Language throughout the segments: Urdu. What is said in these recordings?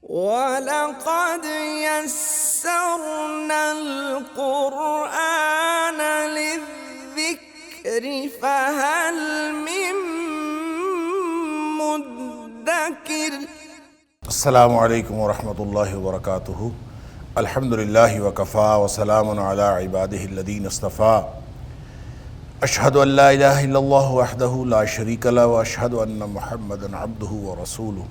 وَلَقَدْ يَسَّرْنَا الْقُرْآنَ لِلذِّكْرِ فَهَلْ مِن مُّدَّكِرٍ۔ السلام علیکم ورحمۃ اللہ وبرکاتہ۔ الحمدللہ وکفیٰ وسلام علی عبادہ الذین اصطفیٰ۔ اشہد ان لا الہ الا اللہ وحدہ لا شریک لہ واشہد ان محمدا عبدہ ورسولہ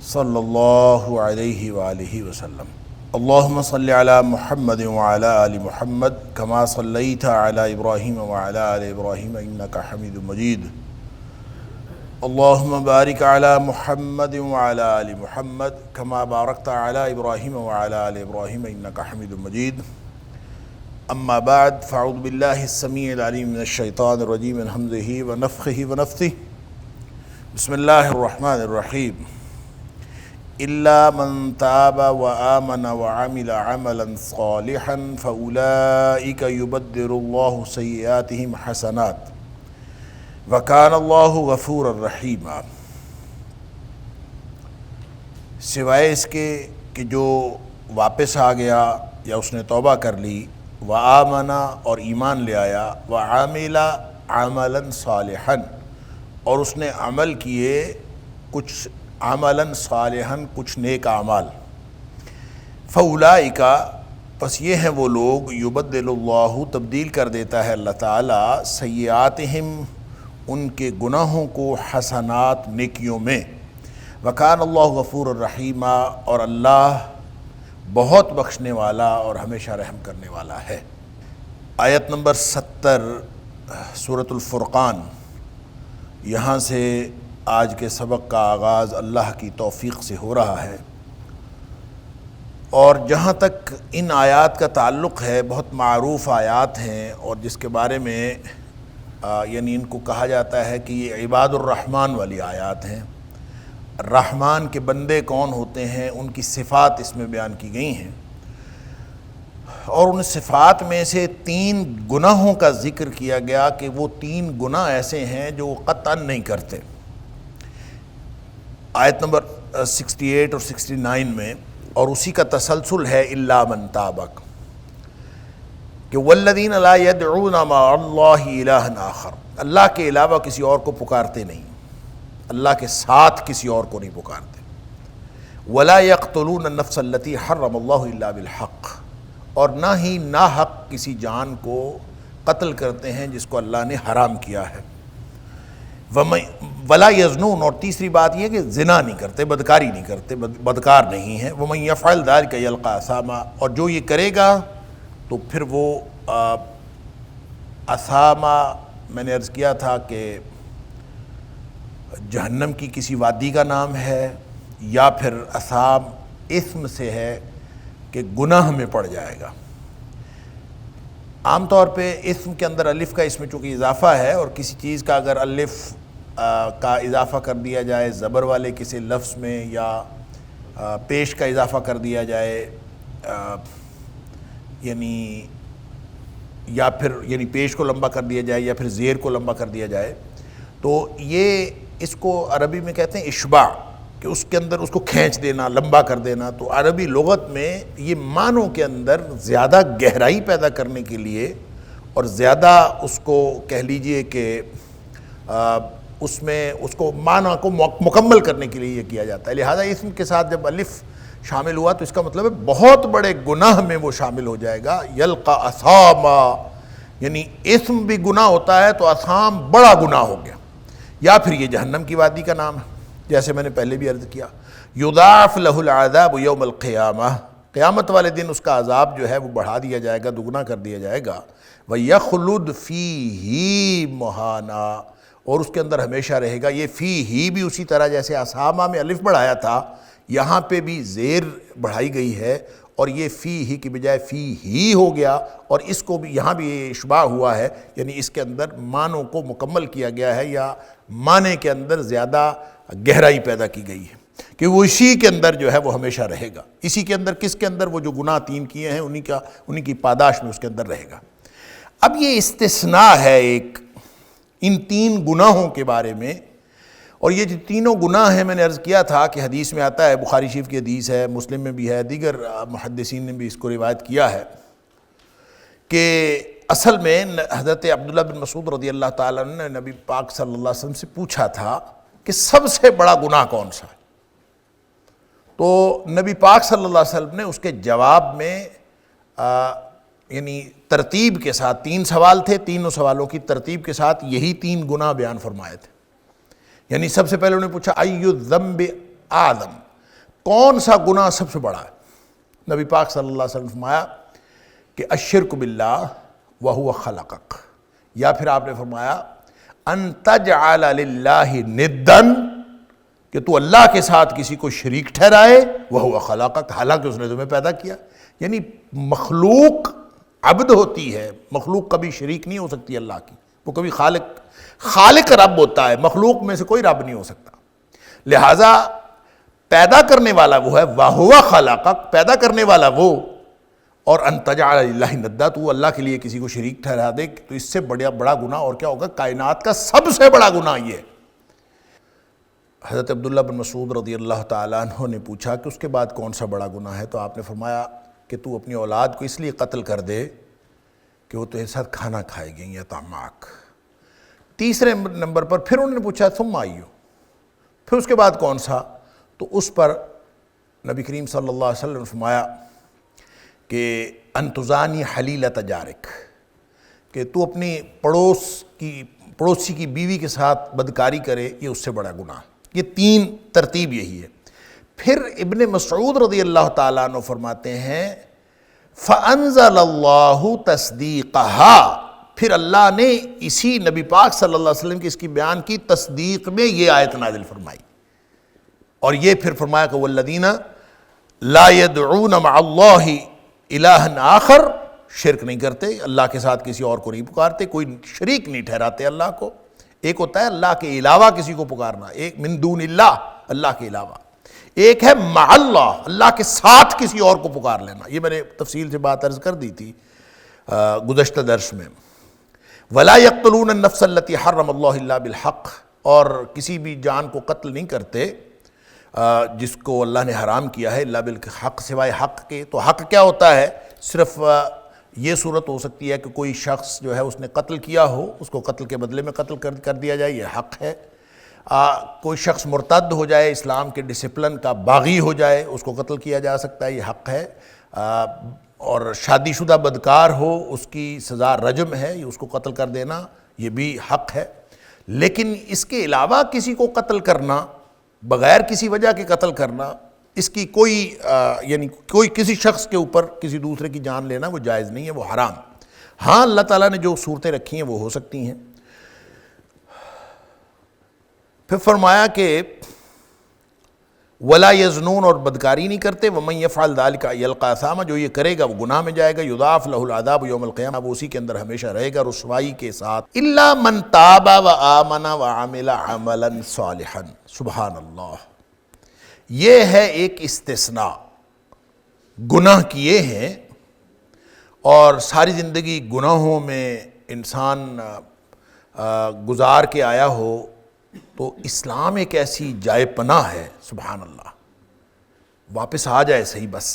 صلی اللہ علیہ وآلہ وسلم۔ اللہم صلی علی محمد وعلی آل محمد کما صلیت علی ابراہیم وعلی آل ابراہیم انک حمید مجید۔ اللہم بارک علی محمد وعلی آل محمد کما بارکت علی ابراہیم وعلی آل ابراہیم انک حمید مجید۔ اما بعد فاعوذ باللہ السمیع العلیم من الشیطان الرجیم من حمزہ ونفخہ ونفثہ۔ بسم اللہ الرحمن الرحیم۔ الا من تاب وآمن وعمل عملا صالحا فاولئک یبدل اللہ سیئاتہم حسنات وَكَانَ اللَّهُ غَفُورًا رَحِيمًا۔ سوائے اس کے کہ جو واپس آ گیا یا اس نے توبہ کر لی، وَآمَنَ اور ایمان لے آیا، وَعَمِلَ عَمَلًا صَالِحًا اور اس نے عمل کیے کچھ عملاً صالحاً کچھ نیک اعمال، فَأُولَئِكَ پس یہ ہیں وہ لوگ، یبدل اللہ تبدیل کر دیتا ہے اللہ تعالیٰ، سیئاتہم ان کے گناہوں کو، حسنات نیکیوں میں، وَكَانَ اللَّهُ غَفُورًا رَحِيمًا اور اللہ بہت بخشنے والا اور ہمیشہ رحم کرنے والا ہے۔ آیت نمبر 70 سورۃ الفرقان، یہاں سے آج کے سبق کا آغاز اللہ کی توفیق سے ہو رہا ہے، اور جہاں تک ان آیات کا تعلق ہے بہت معروف آیات ہیں، اور جس کے بارے میں یعنی ان کو کہا جاتا ہے کہ یہ عباد الرحمن والی آیات ہیں۔ رحمان کے بندے کون ہوتے ہیں، ان کی صفات اس میں بیان کی گئی ہیں، اور ان صفات میں سے 3 گناہوں کا ذکر کیا گیا کہ وہ 3 گناہ ایسے ہیں جو وہ قطعاً نہیں کرتے۔ آیت نمبر 68 اور 69 میں، اور اسی کا تسلسل ہے الا من تابک، کہ والذین لا یدعون مع اللہ الہا آخر، اللہ کے علاوہ کسی اور کو پکارتے نہیں، اللہ کے ساتھ کسی اور کو نہیں پکارتے، ولا یقتلون النفس التی حرم اللہ الا بالحق اور نہ ہی ناحق کسی جان کو قتل کرتے ہیں جس کو اللہ نے حرام کیا ہے، ولا یزنون اور تیسری بات یہ کہ زنا نہیں کرتے، بدکاری نہیں کرتے، بدکار نہیں ہیں، ومن یفعل ذلک یلقى اثاما اور جو یہ کرے گا تو پھر وہ اثاما، میں نے عرض کیا تھا کہ جہنم کی کسی وادی کا نام ہے، یا پھر اثام اسم سے ہے کہ گناہ میں پڑ جائے گا۔ عام طور پہ اسم کے اندر الف کا اس میں چونکہ اضافہ ہے، اور کسی چیز کا اگر الف کا اضافہ کر دیا جائے زبر والے کسی لفظ میں، یا پیش کا اضافہ کر دیا جائے، یا پھر پیش کو لمبا کر دیا جائے، یا پھر زیر کو لمبا کر دیا جائے، تو یہ اس کو عربی میں کہتے ہیں اشباع، کہ اس کے اندر اس کو کھینچ دینا، لمبا کر دینا۔ تو عربی لغت میں یہ معنوں کے اندر زیادہ گہرائی پیدا کرنے کے لیے، اور زیادہ اس کو کہہ لیجئے کہ اس میں اس کو معنی کو مکمل کرنے کے لیے یہ کیا جاتا ہے۔ لہذا اسم کے ساتھ جب الف شامل ہوا تو اس کا مطلب ہے بہت بڑے گناہ میں وہ شامل ہو جائے گا۔ یلقى اثاما یعنی اسم بھی گناہ ہوتا ہے تو اثام بڑا گناہ ہو گیا، یا پھر یہ جہنم کی وادی کا نام ہے، جیسے میں نے پہلے بھی عرض کیا۔ یضاعف له العذاب یوم القیامہ، قیامت والے دن اس کا عذاب جو ہے وہ بڑھا دیا جائے گا، دگنا کر دیا جائے گا۔ وَيَخْلُدْ فِيهِ مُهَانًا اور اس کے اندر ہمیشہ رہے گا۔ یہ فی ہی بھی اسی طرح جیسے اسامہ میں الف بڑھایا تھا، یہاں پہ بھی زیر بڑھائی گئی ہے، اور یہ فی ہی کی بجائے فی ہی ہو گیا، اور اس کو بھی یہاں بھی اشباع ہوا ہے، یعنی اس کے اندر معنوں کو مکمل کیا گیا ہے، یا معنی کے اندر زیادہ گہرائی پیدا کی گئی ہے کہ وہ اسی کے اندر جو ہے وہ ہمیشہ رہے گا۔ اسی کے اندر، کس کے اندر؟ وہ جو گناہ 3 کیے ہیں انہی کی پاداش میں اس کے اندر رہے گا۔ اب یہ استثناء ہے ایک ان 3 گناہوں کے بارے میں، اور یہ جو تینوں گناہ ہیں، میں نے عرض کیا تھا کہ حدیث میں آتا ہے، بخاری شریف کی حدیث ہے، مسلم میں بھی ہے، دیگر محدثین نے بھی اس کو روایت کیا ہے کہ اصل میں حضرت عبداللہ بن مسعود رضی اللہ تعالیٰ عنہ نے نبی پاک صلی اللہ علیہ وسلم سے پوچھا تھا کہ سب سے بڑا گناہ کون سا ہے؟ تو نبی پاک صلی اللہ علیہ وسلم نے اس کے جواب میں یعنی ترتیب کے ساتھ 3 سوال تھے، تینوں سوالوں کی ترتیب کے ساتھ یہی 3 گناہ بیان فرمائے تھے۔ یعنی سب سے پہلے انہوں نے پوچھا ایُّ الذنب اعظم، کون سا گناہ سب سے بڑا ہے؟ نبی پاک صلی اللہ علیہ وسلم نے فرمایا کہ الشرک باللہ وہو خلقک، یا پھر آپ نے فرمایا ان تجعل للہ ندا، کہ تو اللہ کے ساتھ کسی کو شریک ٹھہرائے، وہو خلقک، حالانکہ اس نے تمہیں پیدا کیا۔ یعنی مخلوق عبد ہوتی ہے، مخلوق کبھی شریک نہیں ہو سکتی اللہ کی، وہ کبھی خالق رب ہوتا ہے، مخلوق میں سے کوئی رب نہیں ہو سکتا۔ لہٰذا پیدا کرنے والا وہ ہے، وَهُوَ خَلَقَكَ، پیدا کرنے والا وہ، اور ان تجعل للہ ندا، تو اللہ کے لیے کسی کو شریک ٹھہرا دے، تو اس سے بڑا گناہ اور کیا ہوگا؟ کائنات کا سب سے بڑا گناہ یہ ہے۔ حضرت عبداللہ بن مسعود رضی اللہ تعالیٰ عنہ نے پوچھا کہ اس کے بعد کون سا بڑا گناہ ہے؟ تو آپ نے فرمایا کہ تو اپنی اولاد کو اس لیے قتل کر دے کہ وہ تیرے ساتھ کھانا کھائے گئیں، یا طعماک۔ تیسرے نمبر پر پھر انہوں نے پوچھا ثم ایو، پھر اس کے بعد کون سا؟ تو اس پر نبی کریم صلی اللہ علیہ وسلم نے فرمایا کہ ان تزانی حلیلۃ جارک، کہ تو اپنی پڑوسی کی بیوی کے ساتھ بدکاری کرے، یہ اس سے بڑا گناہ۔ یہ 3 ترتیب یہی ہے۔ پھر ابن مسعود رضی اللہ تعالیٰ عنہ فرماتے ہیں فَأَنزَلَ اللَّهُ تَصْدِيقَهَا، پھر اللہ نے اسی نبی پاک صلی اللہ علیہ وسلم کی اس کی بیان کی تصدیق میں یہ آیت نازل فرمائی، اور یہ پھر فرمایا کہ وَالَّذِينَ لَا يَدْعُونَ مَعَ اللَّهِ إِلَٰهًا آخر، شرک نہیں کرتے، اللہ کے ساتھ کسی اور کو نہیں پکارتے، کوئی شریک نہیں ٹھہراتے اللہ کو۔ ایک ہوتا ہے اللہ کے علاوہ کسی کو پکارنا، ایک من دون اللہ، اللہ کے علاوہ، ایک ہے مع اللہ، اللہ کے ساتھ کسی اور کو پکار لینا۔ یہ میں نے تفصیل سے بات عرض کر دی تھی گزشتہ درس میں۔ وَلَا يَقْتُلُونَ النَّفْسَ الَّتِي حَرَّمَ اللَّهُ إِلَّا بِالْحَقِّ، اور کسی بھی جان کو قتل نہیں کرتے جس کو اللہ نے حرام کیا ہے، الا بالحق، سوائے حق کے۔ تو حق کیا ہوتا ہے؟ صرف یہ صورت ہو سکتی ہے کہ کوئی شخص جو ہے اس نے قتل کیا ہو، اس کو قتل کے بدلے میں قتل کر دیا جائے، یہ حق ہے۔ کوئی شخص مرتد ہو جائے، اسلام کے ڈسپلن کا باغی ہو جائے، اس کو قتل کیا جا سکتا ہے، یہ حق ہے۔ اور شادی شدہ بدکار ہو، اس کی سزا رجم ہے، اس کو قتل کر دینا یہ بھی حق ہے۔ لیکن اس کے علاوہ کسی کو قتل کرنا، بغیر کسی وجہ کے قتل کرنا، اس کی یعنی کوئی کسی شخص کے اوپر کسی دوسرے کی جان لینا وہ جائز نہیں ہے، وہ حرام۔ ہاں اللہ تعالیٰ نے جو صورتیں رکھی ہیں وہ ہو سکتی ہیں۔ پھر فرمایا کہ ولا یزنون، اور بدکاری نہیں کرتے، ومن یفعل ذلک یلقى اثاما، جو یہ کرے گا وہ گناہ میں جائے گا، یضاعف له العذاب یوم القیامہ، وہ اسی کے اندر ہمیشہ رہے گا رسوائی کے ساتھ۔ الا من تاب وآمن وعمل عملا صالحا، سبحان اللہ، یہ ہے ایک استثناء۔ گناہ کیے ہیں اور ساری زندگی گناہوں میں انسان گزار کے آیا ہو، تو اسلام ایک ایسی جائے پناہ ہے، سبحان اللہ، واپس آ جائے صحیح بس۔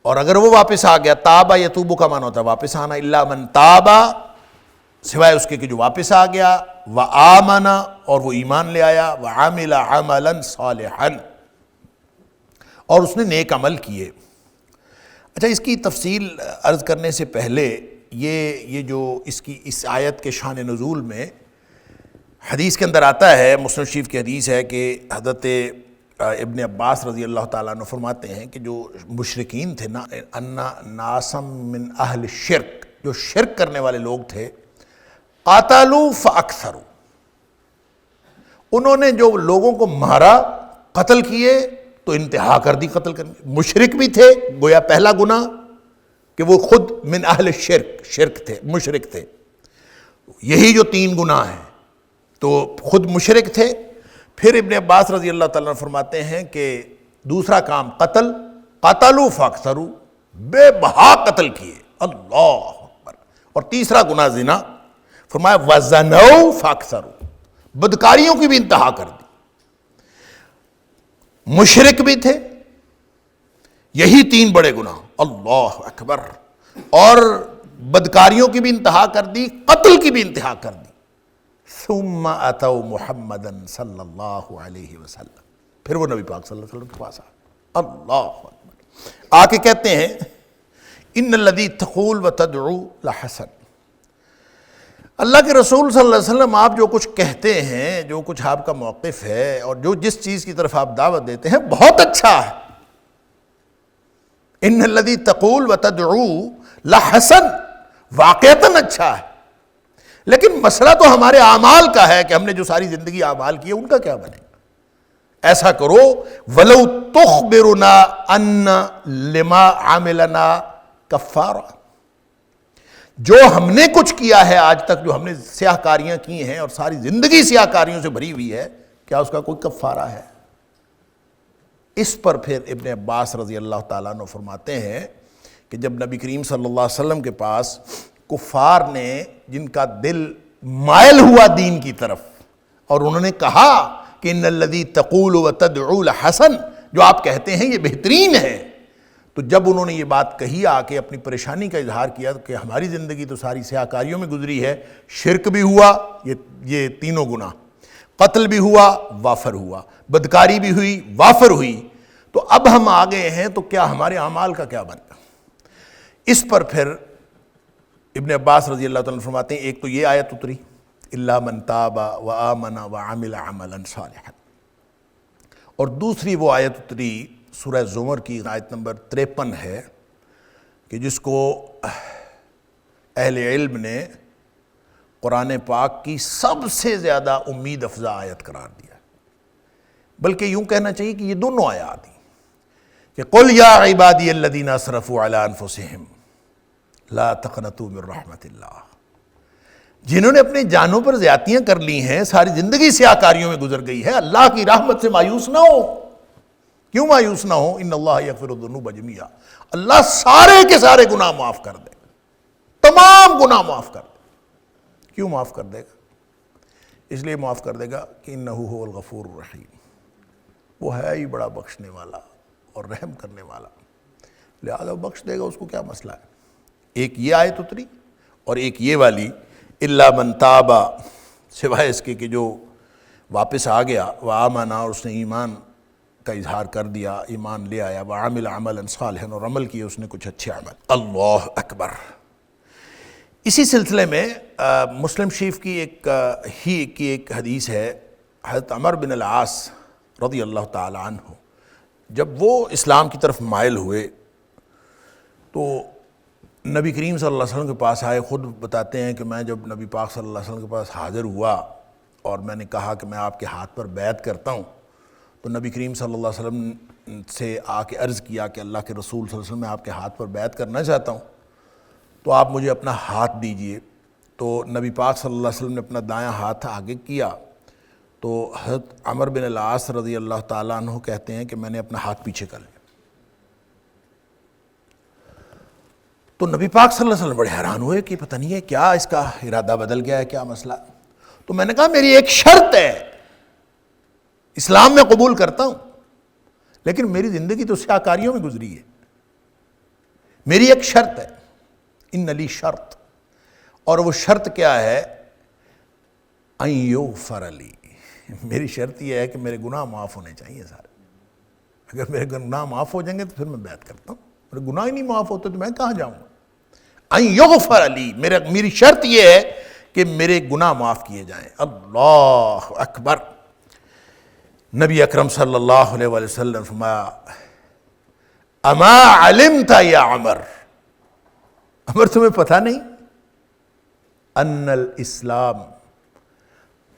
اور اگر وہ واپس آ گیا، تابا یتوبو کا معنی ہوتا ہے واپس آنا، الا من تابا، سوائے اس کے کہ جو واپس آ گیا، وآمن، اور وہ ایمان لے آیا، وعمل عملا صالحا، اور اس نے نیک عمل کیے۔ اچھا، اس کی تفصیل عرض کرنے سے پہلے یہ جو اس آیت کے شان نزول میں حدیث کے اندر آتا ہے، مسلم شریف کی حدیث ہے کہ حضرت ابن عباس رضی اللہ تعالیٰ عنہ فرماتے ہیں کہ جو مشرکین تھے نا، ان ناسم من اہل شرک، جو شرک کرنے والے لوگ تھے، قاتلوا فاکثروا، انہوں نے جو لوگوں کو مارا، قتل کیے تو انتہا کر دی قتل کرنے۔ مشرک بھی تھے، گویا پہلا گناہ کہ وہ خود من اہل شرک تھے، مشرک تھے۔ یہی جو 3 گناہ ہیں، تو خود مشرک تھے۔ پھر ابن عباس رضی اللہ تعالیٰ عنہ فرماتے ہیں کہ دوسرا کام قتل، قتلوا فاکثروا، بے بہا قتل کیے، اللہ اکبر۔ اور تیسرا گناہ زنا، فرمایا وزنوا فاکثروا، بدکاریوں کی بھی انتہا کر دی. مشرک بھی تھے، یہی 3 بڑے گناہ، اللہ اکبر، اور بدکاریوں کی بھی انتہا کر دی، قتل کی بھی انتہا کر دی. ثم اتوا محمدا صلی اللہ علیہ وسلم، پھر وہ نبی پاک صلی اللہ علیہ وسلم کے پاس آئے. اللہ اکبر، آ کے کہتے ہیں ان الذی تقول وتدعو لحسن. اللہ کے رسول صلی اللہ علیہ وسلم آپ جو کچھ کہتے ہیں، جو کچھ آپ کا موقف ہے اور جو جس چیز کی طرف آپ دعوت دیتے ہیں بہت اچھا ہے. ان الذی تقول وتدعو لحسن، واقعتاً اچھا ہے، لیکن مسئلہ تو ہمارے اعمال کا ہے کہ ہم نے جو ساری زندگی اعمال کیے ان کا کیا بنے گا. ایسا کرو وَلَوْ تُخْبِرُنَا أَنَّ لِمَا عَمِلَنَا کفارہ، جو ہم نے کچھ کیا ہے آج تک، جو ہم نے سیاہ کاریاں کی ہیں اور ساری زندگی سیاہ کاریوں سے بھری ہوئی ہے، کیا اس کا کوئی کفارہ ہے؟ اس پر پھر ابن عباس رضی اللہ تعالیٰ عنہ فرماتے ہیں کہ جب نبی کریم صلی اللہ علیہ وسلم کے پاس کفار نے، جن کا دل مائل ہوا دین کی طرف، اور انہوں نے کہا کہ ان الذی تقول وتدعو لحسن، جو آپ کہتے ہیں یہ بہترین ہے، تو جب انہوں نے یہ بات کہی، آ کے اپنی پریشانی کا اظہار کیا کہ ہماری زندگی تو ساری سیاہ کاریوں میں گزری ہے، شرک بھی ہوا، یہ 3 گناہ، قتل بھی ہوا، وافر ہوا، بدکاری بھی ہوئی، وافر ہوئی، تو اب ہم آ گئے ہیں تو کیا ہمارے اعمال کا کیا بنے گا؟ اس پر پھر ابن عباس رضی اللہ تعالیٰ عنہ فرماتے ہیں ایک تو یہ آیت اتری الا من تاب وآمن وعمل عملا صالحا، اور دوسری وہ آیت اتری سورہ زمر کی آیت نمبر 53 ہے کہ جس کو اہل علم نے قرآن پاک کی سب سے زیادہ امید افزا آیت قرار دیا، بلکہ یوں کہنا چاہیے کہ یہ دونوں آیات ہیں کہ قل یا عبادی الذین اسرفوا علی انفسہم لا تقنطوا من رحمت اللہ، جنہوں نے اپنی جانوں پر زیادتیاں کر لی ہیں، ساری زندگی سیاہ کاریوں میں گزر گئی ہے، اللہ کی رحمت سے مایوس نہ ہو. کیوں مایوس نہ ہو؟ ان اللہ یغفر الذنوب جميعا، اللہ سارے کے سارے گناہ معاف کر دے گا، تمام گناہ معاف کر دے گا. کیوں معاف کر دے گا؟ اس لیے معاف کر دے گا کہ انہ هو الغفور الرحیم، وہ ہے ہی بڑا بخشنے والا اور رحم کرنے والا، لہذا بخش دے گا، اس کو کیا مسئلہ ہے. ایک یہ آیت اتری اور ایک یہ والی الا من تاب، سوائے اس کے کہ جو واپس آ گیا، وآمن، اور اس نے ایمان کا اظہار کر دیا، ایمان لے آیا، وعمل عملا صالحا، اور عمل کیے اس نے کچھ اچھے عمل. اللہ اکبر. اسی سلسلے میں مسلم شریف کی ایک حدیث ہے، حضرت عمر بن العاص رضی اللہ تعالی عنہ جب وہ اسلام کی طرف مائل ہوئے تو نبی کریم صلی اللہ علیہ وسلم کے پاس آئے. خود بتاتے ہیں کہ میں جب نبی پاک صلی اللہ علیہ وسلم کے پاس حاضر ہوا اور میں نے کہا کہ میں آپ کے ہاتھ پر بیعت کرتا ہوں، تو نبی کریم صلی اللہ علیہ وسلم سے آ کے عرض کیا کہ اللہ کے رسول صلی اللہ علیہ وسلم میں آپ کے ہاتھ پر بیعت کرنا چاہتا ہوں، تو آپ مجھے اپنا ہاتھ دیجئے. تو نبی پاک صلی اللہ علیہ وسلم نے اپنا دایاں ہاتھ آگے کیا، تو حضرت عمر بن العاص رضی اللہ تعالیٰ عنہ کہتے ہیں کہ میں نے اپنا ہاتھ پیچھے کر لیا. تو نبی پاک صلی اللہ علیہ وسلم بڑے حیران ہوئے کہ پتہ نہیں ہے کیا اس کا ارادہ بدل گیا ہے، کیا مسئلہ. تو میں نے کہا میری ایک شرط ہے، اسلام میں قبول کرتا ہوں لیکن میری زندگی تو سیاہ کاریوں میں گزری ہے، میری ایک شرط ہے، ان لی شرط، اور وہ شرط کیا ہے؟ ان یغفر لی، میری شرط یہ ہے کہ میرے گناہ معاف ہونے چاہیے سارے. اگر میرے گناہ معاف ہو جائیں گے تو پھر میں بیعت کرتا ہوں، میرے گناہ ہی نہیں معاف ہوتے تو میں کہاں جاؤں گا. ان یغفر لی، میری شرط یہ ہے کہ میرے گناہ معاف کیے جائیں. اللہ اکبر. نبی اکرم صلی اللہ علیہ وآلہ وسلم فرمایا اما علمت یا عمر، عمر تمہیں پتہ نہیں ان الاسلام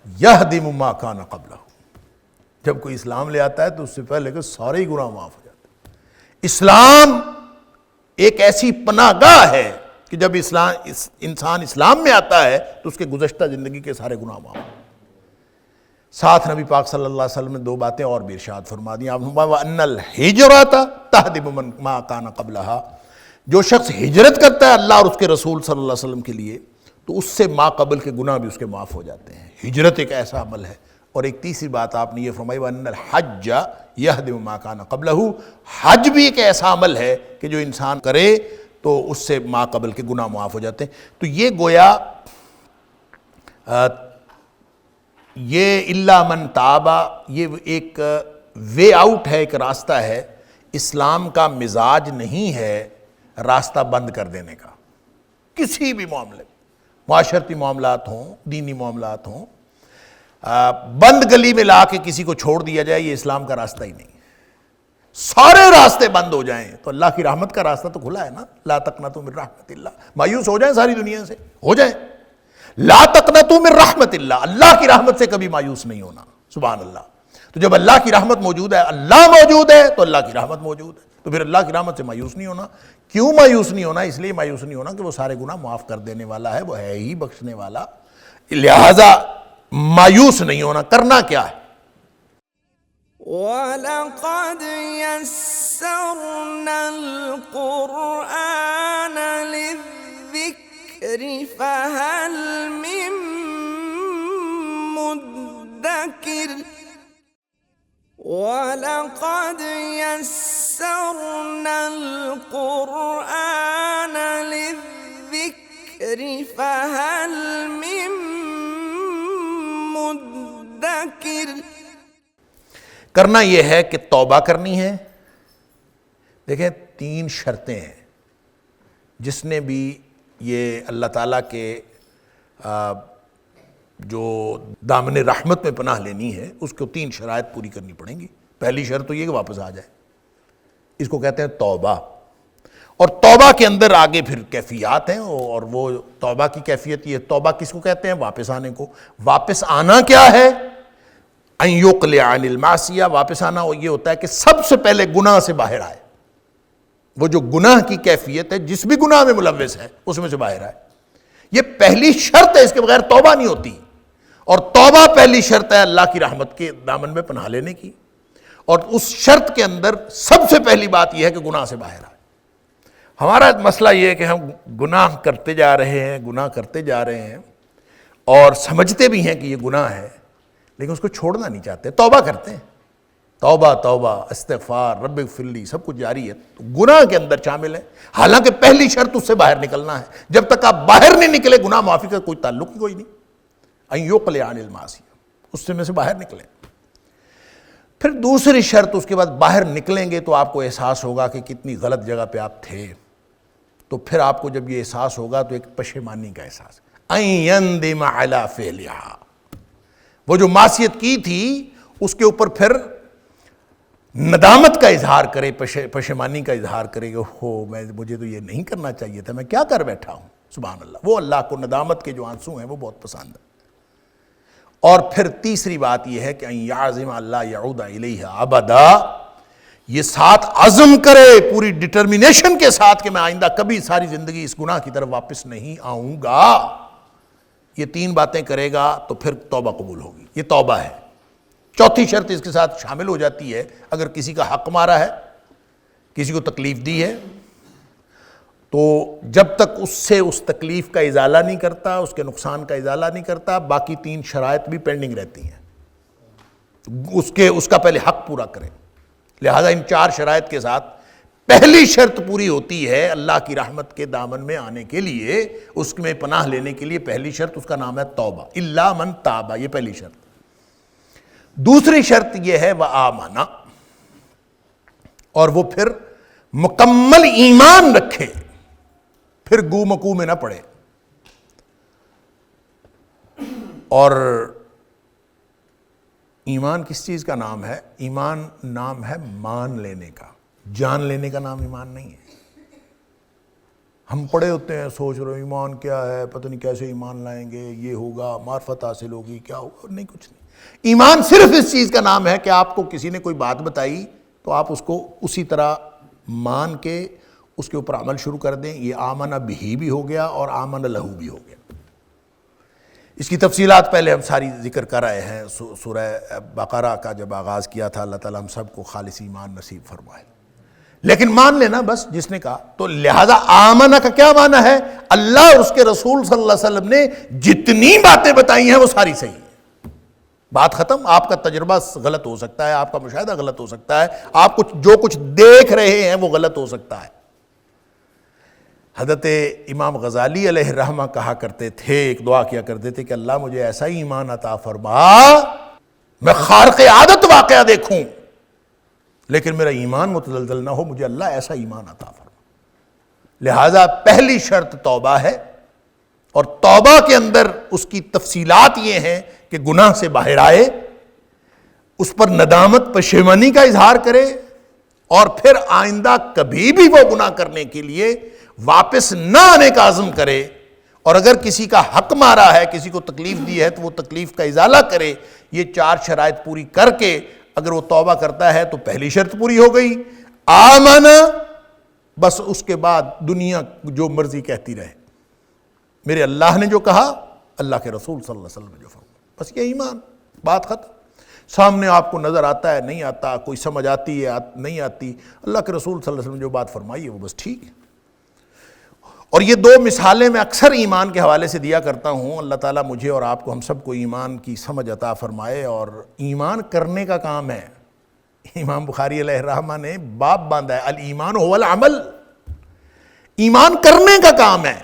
یہدم ما کان قبلہ، جب کوئی اسلام لے آتا ہے تو اس سے پہلے کہ سارے ہی گناہ معاف ہو جاتے ہیں. اسلام ایک ایسی پناہ گاہ ہے کہ جب انسان اسلام میں آتا ہے تو اس کے گزشتہ زندگی کے سارے گناہ معاف. ساتھ نبی پاک صلی اللہ علیہ وسلم نے 2 باتیں اور بھی ارشاد فرما دیں. آپ وَأَنَّ الْحِجْرَةَ تَهْدِمُ مَا كَانَ قَبْلَهَا، جو شخص ہجرت کرتا ہے اللہ اور اس کے رسول صلی اللہ علیہ وسلم کے لیے تو اس سے ما قبل کے گناہ بھی اس کے معاف ہو جاتے ہیں. ہجرت ایک ایسا عمل ہے. اور ایک تیسری بات آپ نے یہ فرمائی وَأَنَّ الْحَجَّ يَهْدِمُ مَا كَانَ قَبْلَهُ، حج بھی ایک ایسا عمل ہے کہ جو انسان کرے تو اس سے ما قبل کے گناہ معاف ہو جاتے ہیں. تو یہ گویا یہ الا من تابا، یہ ایک وے آؤٹ ہے، ایک راستہ ہے. اسلام کا مزاج نہیں ہے راستہ بند کر دینے کا. کسی بھی معاملے، معاشرتی معاملات ہوں، دینی معاملات ہوں، بند گلی میں لا کے کسی کو چھوڑ دیا جائے، یہ اسلام کا راستہ ہی نہیں. سارے راستے بند ہو جائیں تو اللہ کی رحمت کا راستہ تو کھلا ہے نا. لا تقنطوا من رحمت اللہ، مایوس ہو جائیں ساری دنیا سے، ہو جائیں. لا تقنطوا من رحمت اللہ، اللہ کی رحمت سے کبھی مایوس نہیں ہونا. سبحان اللہ. تو جب اللہ کی رحمت موجود ہے، اللہ موجود ہے، تو اللہ کی رحمت موجود ہے. تو پھر اللہ کی رحمت سے مایوس نہیں ہونا. کیوں مایوس نہیں ہونا؟ اس لیے مایوس نہیں ہونا کہ وہ سارے گناہ معاف کر دینے والا ہے، وہ ہے ہی بخشنے والا. لہذا مایوس نہیں ہونا. کرنا کیا ہے؟ وَلَقَدْ يَسَّرْنَا الْقُرْآنَ لِلذِّكْرِ فَهَلْ مِن مُّدَّكِرٍ وَلَقَدْ يَسَّرْنَا الْقُرْآنَ لِلذِّكْرِ فَهَلْ مِن مُّدَّكِرٍ. کرنا یہ ہے کہ توبہ کرنی ہے. دیکھیں 3 شرطیں ہیں. جس نے بھی یہ اللہ تعالیٰ کے جو دامن رحمت میں پناہ لینی ہے، اس کو 3 شرائط پوری کرنی پڑیں گی. پہلی شرط تو یہ کہ واپس آ جائے. اس کو کہتے ہیں توبہ. اور توبہ کے اندر آگے پھر کیفیات ہیں، اور وہ توبہ کی کیفیت یہ، توبہ کس کو کہتے ہیں؟ واپس آنے کو. واپس آنا کیا ہے؟ ان یقلع عن المعصیہ. واپس آنا یہ ہوتا ہے کہ سب سے پہلے گناہ سے باہر آئے. وہ جو گناہ کی کیفیت ہے، جس بھی گناہ میں ملوث ہے اس میں سے باہر آئے. یہ پہلی شرط ہے، اس کے بغیر توبہ نہیں ہوتی. اور توبہ پہلی شرط ہے اللہ کی رحمت کے دامن میں پناہ لینے کی. اور اس شرط کے اندر سب سے پہلی بات یہ ہے کہ گناہ سے باہر آئے. ہمارا مسئلہ یہ ہے کہ ہم گناہ کرتے جا رہے ہیں، گناہ کرتے جا رہے ہیں، اور سمجھتے بھی ہیں کہ یہ گناہ ہے، لیکن اس کو چھوڑنا نہیں چاہتے. توبہ کرتے ہیں، توبہ توبہ استغفار رب اغفر لی، سب کچھ جاری ہے. تو گناہ کے اندر شامل ہے. حالانکہ پہلی شرط اس سے باہر نکلنا ہے. جب تک آپ باہر نہیں نکلے گناہ معافی کا کوئی تعلق ہی کوئی نہیں. ان یقلع عن المعصیہ، اس میں سے باہر نکلیں. پھر دوسری شرط، اس کے بعد باہر نکلیں گے تو آپ کو احساس ہوگا کہ کتنی غلط جگہ پہ آپ تھے. تو پھر آپ کو جب یہ احساس ہوگا تو ایک پشیمانی کا احساس. ان یندم علی فعلھا، وہ جو معصیت کی تھی اس کے اوپر پھر ندامت کا اظہار کرے، پشیمانی کا اظہار کرے کہ مجھے تو یہ نہیں کرنا چاہیے تھا، میں کیا کر بیٹھا ہوں. سبحان اللہ. وہ اللہ کو ندامت کے جو آنسو ہیں وہ بہت پسند ہے. اور پھر تیسری بات یہ ہے کہ ان یعزم اللہ یعود الیہ ابدا، یہ ساتھ عزم کرے پوری ڈٹرمنیشن کے ساتھ کہ میں آئندہ کبھی ساری زندگی اس گناہ کی طرف واپس نہیں آؤں گا. یہ 3 باتیں کرے گا تو پھر توبہ قبول ہوگی. یہ توبہ ہے. چوتھی شرط اس کے ساتھ شامل ہو جاتی ہے، اگر کسی کا حق مارا ہے، کسی کو تکلیف دی ہے، تو جب تک اس سے اس تکلیف کا ازالہ نہیں کرتا، اس کے نقصان کا ازالہ نہیں کرتا، باقی 3 شرائط بھی پینڈنگ رہتی ہیں. اس کا پہلے حق پورا کرے. لہذا ان 4 شرائط کے ساتھ پہلی شرط پوری ہوتی ہے اللہ کی رحمت کے دامن میں آنے کے لیے، اس میں پناہ لینے کے لیے. پہلی شرط اس کا نام ہے توبہ. الا من تاب، یہ پہلی شرط. دوسری شرط یہ ہے وآمن، اور وہ پھر مکمل ایمان رکھے، پھر گو مکو میں نہ پڑے. اور ایمان کس چیز کا نام ہے؟ ایمان نام ہے مان لینے کا. جان لینے کا نام ایمان نہیں ہے. ہم پڑے ہوتے ہیں، سوچ رہے ہیں ایمان کیا ہے، پتہ نہیں کیسے ایمان لائیں گے، یہ ہوگا، معرفت حاصل ہوگی، کیا ہوگا. نہیں، کچھ نہیں. ایمان صرف اس چیز کا نام ہے کہ آپ کو کسی نے کوئی بات بتائی تو آپ اس کو اسی طرح مان کے اس کے اوپر عمل شروع کر دیں. یہ آمن بہ بھی ہو گیا اور آمن لہو بھی ہو گیا. اس کی تفصیلات پہلے ہم ساری ذکر کر رہے ہیں. سورہ بقرہ کا جب آغاز کیا تھا، اللہ تعالیٰ ہم سب کو خالص ایمان نصیب فرمائے. لیکن مان لینا بس جس نے کہا. تو لہذا آمنہ کا کیا معنی ہے؟ اللہ اور اس کے رسول صلی اللہ علیہ وسلم نے جتنی باتیں بتائی ہیں وہ ساری صحیح ہیں. بات ختم. آپ کا تجربہ غلط ہو سکتا ہے, آپ کا مشاہدہ غلط ہو سکتا ہے, آپ جو کچھ دیکھ رہے ہیں وہ غلط ہو سکتا ہے. حضرت امام غزالی علیہ الرحمہ کہا کرتے تھے, ایک دعا کیا کرتے تھے کہ اللہ مجھے ایسا ہی ایمان عطا فرما میں خارق عادت واقعہ دیکھوں لیکن میرا ایمان متزلزل نہ ہو, مجھے اللہ ایسا ایمان عطا فرما. لہذا پہلی شرط توبہ ہے, اور توبہ کے اندر اس کی تفصیلات یہ ہیں کہ گناہ سے باہر آئے, اس پر ندامت پشیمانی کا اظہار کرے, اور پھر آئندہ کبھی بھی وہ گناہ کرنے کے لیے واپس نہ آنے کا عزم کرے, اور اگر کسی کا حق مارا ہے, کسی کو تکلیف دی ہے تو وہ تکلیف کا ازالہ کرے. یہ 4 شرائط پوری کر کے اگر وہ توبہ کرتا ہے تو پہلی شرط پوری ہو گئی. آمنا, بس اس کے بعد دنیا جو مرضی کہتی رہے, میرے اللہ نے جو کہا, اللہ کے رسول صلی اللہ علیہ وسلم نے جو فرمایا, بس یہ ایمان, بات ختم. سامنے آپ کو نظر آتا ہے نہیں آتا, کوئی سمجھ آتی ہے نہیں آتی, اللہ کے رسول صلی اللہ علیہ وسلم نے جو بات فرمائی ہے وہ بس ٹھیک ہے. اور یہ 2 مثالیں میں اکثر ایمان کے حوالے سے دیا کرتا ہوں. اللہ تعالیٰ مجھے اور آپ کو, ہم سب کو ایمان کی سمجھ عطا فرمائے. اور ایمان کرنے کا کام ہے. امام بخاری علیہ الرحمہ نے باب باندھا ہے, الایمان هو العمل. ایمان کرنے کا کام ہے,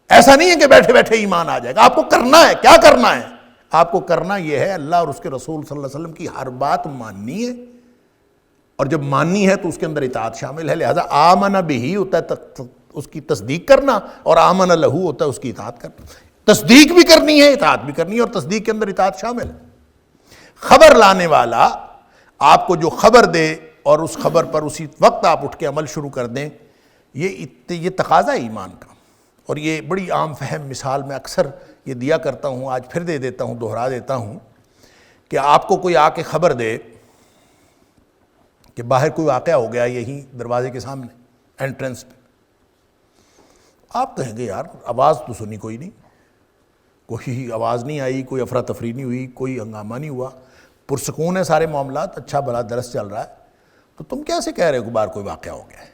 ایسا نہیں ہے کہ بیٹھے بیٹھے ایمان آ جائے گا. آپ کو کرنا ہے. کیا کرنا ہے آپ کو؟ کرنا یہ ہے اللہ اور اس کے رسول صلی اللہ علیہ وسلم کی ہر بات ماننی ہے, اور جب ماننی ہے تو اس کے اندر اطاعت شامل ہے. لہذا آمن بہ ہوتا ہے اس کی تصدیق کرنا, اور آمن لہو ہوتا ہے اس کی اطاعت کرنا. تصدیق بھی کرنی ہے, اطاعت بھی کرنی ہے, اور تصدیق کے اندر اطاعت شامل ہے. خبر لانے والا آپ کو جو خبر دے اور اس خبر پر اسی وقت آپ اٹھ کے عمل شروع کر دیں, یہ تقاضا ہے ایمان کا. اور یہ بڑی عام فہم مثال میں اکثر یہ دیا کرتا ہوں, آج پھر دے دیتا ہوں, دہرا دیتا ہوں, کہ آپ کو کوئی آ کے خبر دے کہ باہر کوئی واقعہ ہو گیا یہی دروازے کے سامنے انٹرنس پہ. آپ کہیں گے یار آواز تو سنی کوئی نہیں, کوئی آواز نہیں آئی, کوئی افراتفری نہیں ہوئی, کوئی ہنگامہ نہیں ہوا, پرسکون ہے سارے معاملات, اچھا بھلا درس چل رہا ہے, تو تم کیسے کہہ رہے ہو کہ باہر کوئی واقعہ ہو گیا ہے؟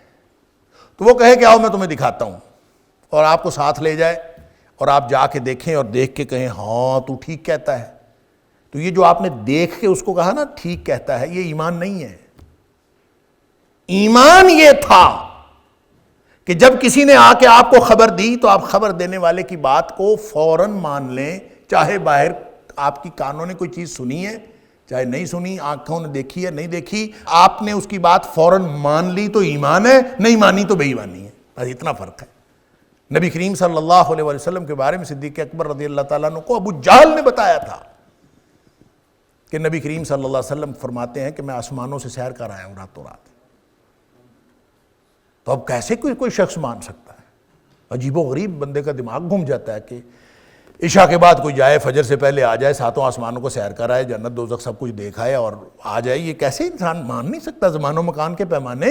تو وہ کہے کہ آؤ میں تمہیں دکھاتا ہوں, اور آپ کو ساتھ لے جائے اور آپ جا کے دیکھیں اور دیکھ کے کہیں ہاں تو ٹھیک کہتا ہے. تو یہ جو آپ نے دیکھ کے اس کو کہا نا ٹھیک کہتا ہے, یہ ایمان نہیں ہے. ایمان یہ تھا کہ جب کسی نے آ کے آپ کو خبر دی تو آپ خبر دینے والے کی بات کو فوراً مان لیں, چاہے باہر آپ کی کانوں نے کوئی چیز سنی ہے چاہے نہیں سنی, آنکھوں نے دیکھی ہے نہیں دیکھی, آپ نے اس کی بات فوراً مان لی تو ایمان ہے, نہیں مانی تو بے ایمانی ہے. بس اتنا فرق ہے. نبی کریم صلی اللہ علیہ وسلم کے بارے میں صدیق اکبر رضی اللہ تعالیٰ عنہ کو ابو جہل نے بتایا تھا کہ نبی کریم صلی اللہ علیہ وسلم فرماتے ہیں کہ میں آسمانوں سے سیر کر آیا ہوں راتوں رات. تو اب کیسے کوئی شخص مان سکتا ہے؟ عجیب و غریب بندے کا دماغ گھوم جاتا ہے کہ عشاء کے بعد کوئی جائے, فجر سے پہلے آ جائے, 7 آسمانوں کو سیر کر آئے, جنت دوزخ سب کچھ دیکھا ہے اور آ جائے. یہ کیسے انسان مان نہیں سکتا؟ زمان و مکان کے پیمانے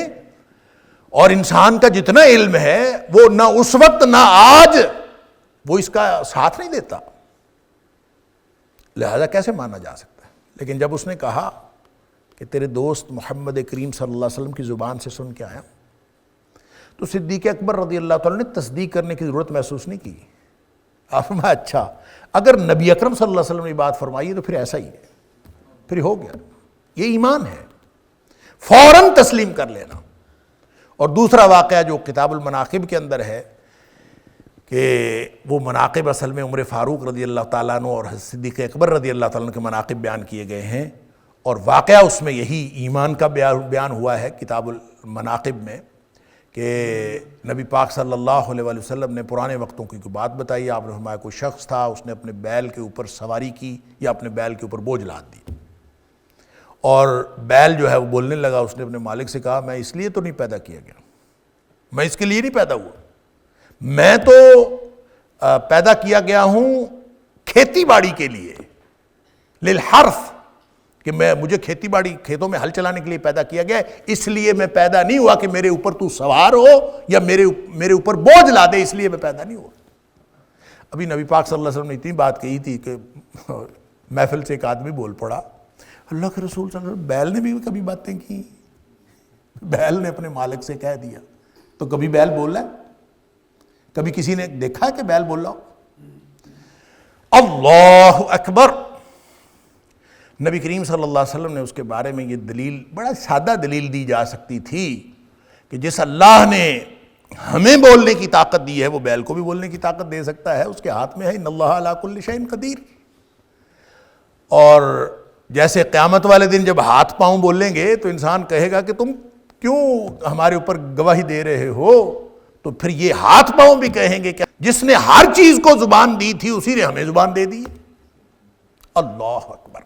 اور انسان کا جتنا علم ہے وہ نہ اس وقت نہ آج وہ اس کا ساتھ نہیں دیتا. لہذا کیسے مانا جا سکتا ہے؟ لیکن جب اس نے کہا کہ تیرے دوست محمد کریم صلی اللہ علیہ وسلم کی زبان سے سن کے آیا, تو صدیق اکبر رضی اللہ تعالیٰ نے تصدیق کرنے کی ضرورت محسوس نہیں کی. آپ فرمایا اچھا اگر نبی اکرم صلی اللہ علیہ وسلم نے بات فرمائی ہے تو پھر ایسا ہی ہے, پھر ہو گیا. یہ ایمان ہے, فوراً تسلیم کر لینا. اور دوسرا واقعہ جو کتاب المناقب کے اندر ہے کہ وہ مناقب اصل میں عمر فاروق رضی اللہ تعالیٰ عنہ اور صدیق اکبر رضی اللہ تعالیٰ عنہ کے مناقب بیان کیے گئے ہیں, اور واقعہ اس میں یہی ایمان کا بیان ہوا ہے کتاب المناقب میں کہ نبی پاک صلی اللہ علیہ وسلم نے پرانے وقتوں کی کوئی بات بتائی. آپ نے فرمایا کوئی شخص تھا, اس نے اپنے بیل کے اوپر سواری کی یا اپنے بیل کے اوپر بوجھ لاد دی, اور بیل جو ہے وہ بولنے لگا. اس نے اپنے مالک سے کہا میں اس لیے تو نہیں پیدا کیا گیا, میں اس کے لیے نہیں پیدا ہوا, میں تو پیدا کیا گیا ہوں کھیتی باڑی کے لیے, للحرث, کہ مجھے کھیتی باڑی کھیتوں میں ہل چلانے کے لیے پیدا کیا گیا ہے, اس لیے میں پیدا نہیں ہوا کہ میرے اوپر تو سوار ہو یا میرے اوپر بوجھ لا دے, اس لیے میں پیدا نہیں ہوا. ابھی نبی پاک صلی اللہ علیہ وسلم نے اتنی بات کہی تھی کہ محفل سے ایک آدمی بول پڑا, اللہ کے رسول صلی اللہ علیہ وسلم بیل نے بھی کبھی باتیں کی؟ بیل نے اپنے مالک سے کہہ دیا, تو کبھی بیل بول رہا ہے؟ کبھی کسی نے دیکھا ہے کہ بیل بول رہا ہو؟ اللہ اکبر. نبی کریم صلی اللہ علیہ وسلم نے اس کے بارے میں یہ دلیل، بڑا سادہ دلیل دی جا سکتی تھی کہ جس اللہ نے ہمیں بولنے کی طاقت دی ہے وہ بیل کو بھی بولنے کی طاقت دے سکتا ہے، اس کے ہاتھ میں ہے ان اللہ علی کل شیء قدیر۔ اور جیسے قیامت والے دن جب ہاتھ پاؤں بولیں گے تو انسان کہے گا کہ تم کیوں ہمارے اوپر گواہی دے رہے ہو، تو پھر یہ ہاتھ پاؤں بھی کہیں گے کہ جس نے ہر چیز کو زبان دی تھی اسی نے ہمیں زبان دے دی۔ اللہ اکبر۔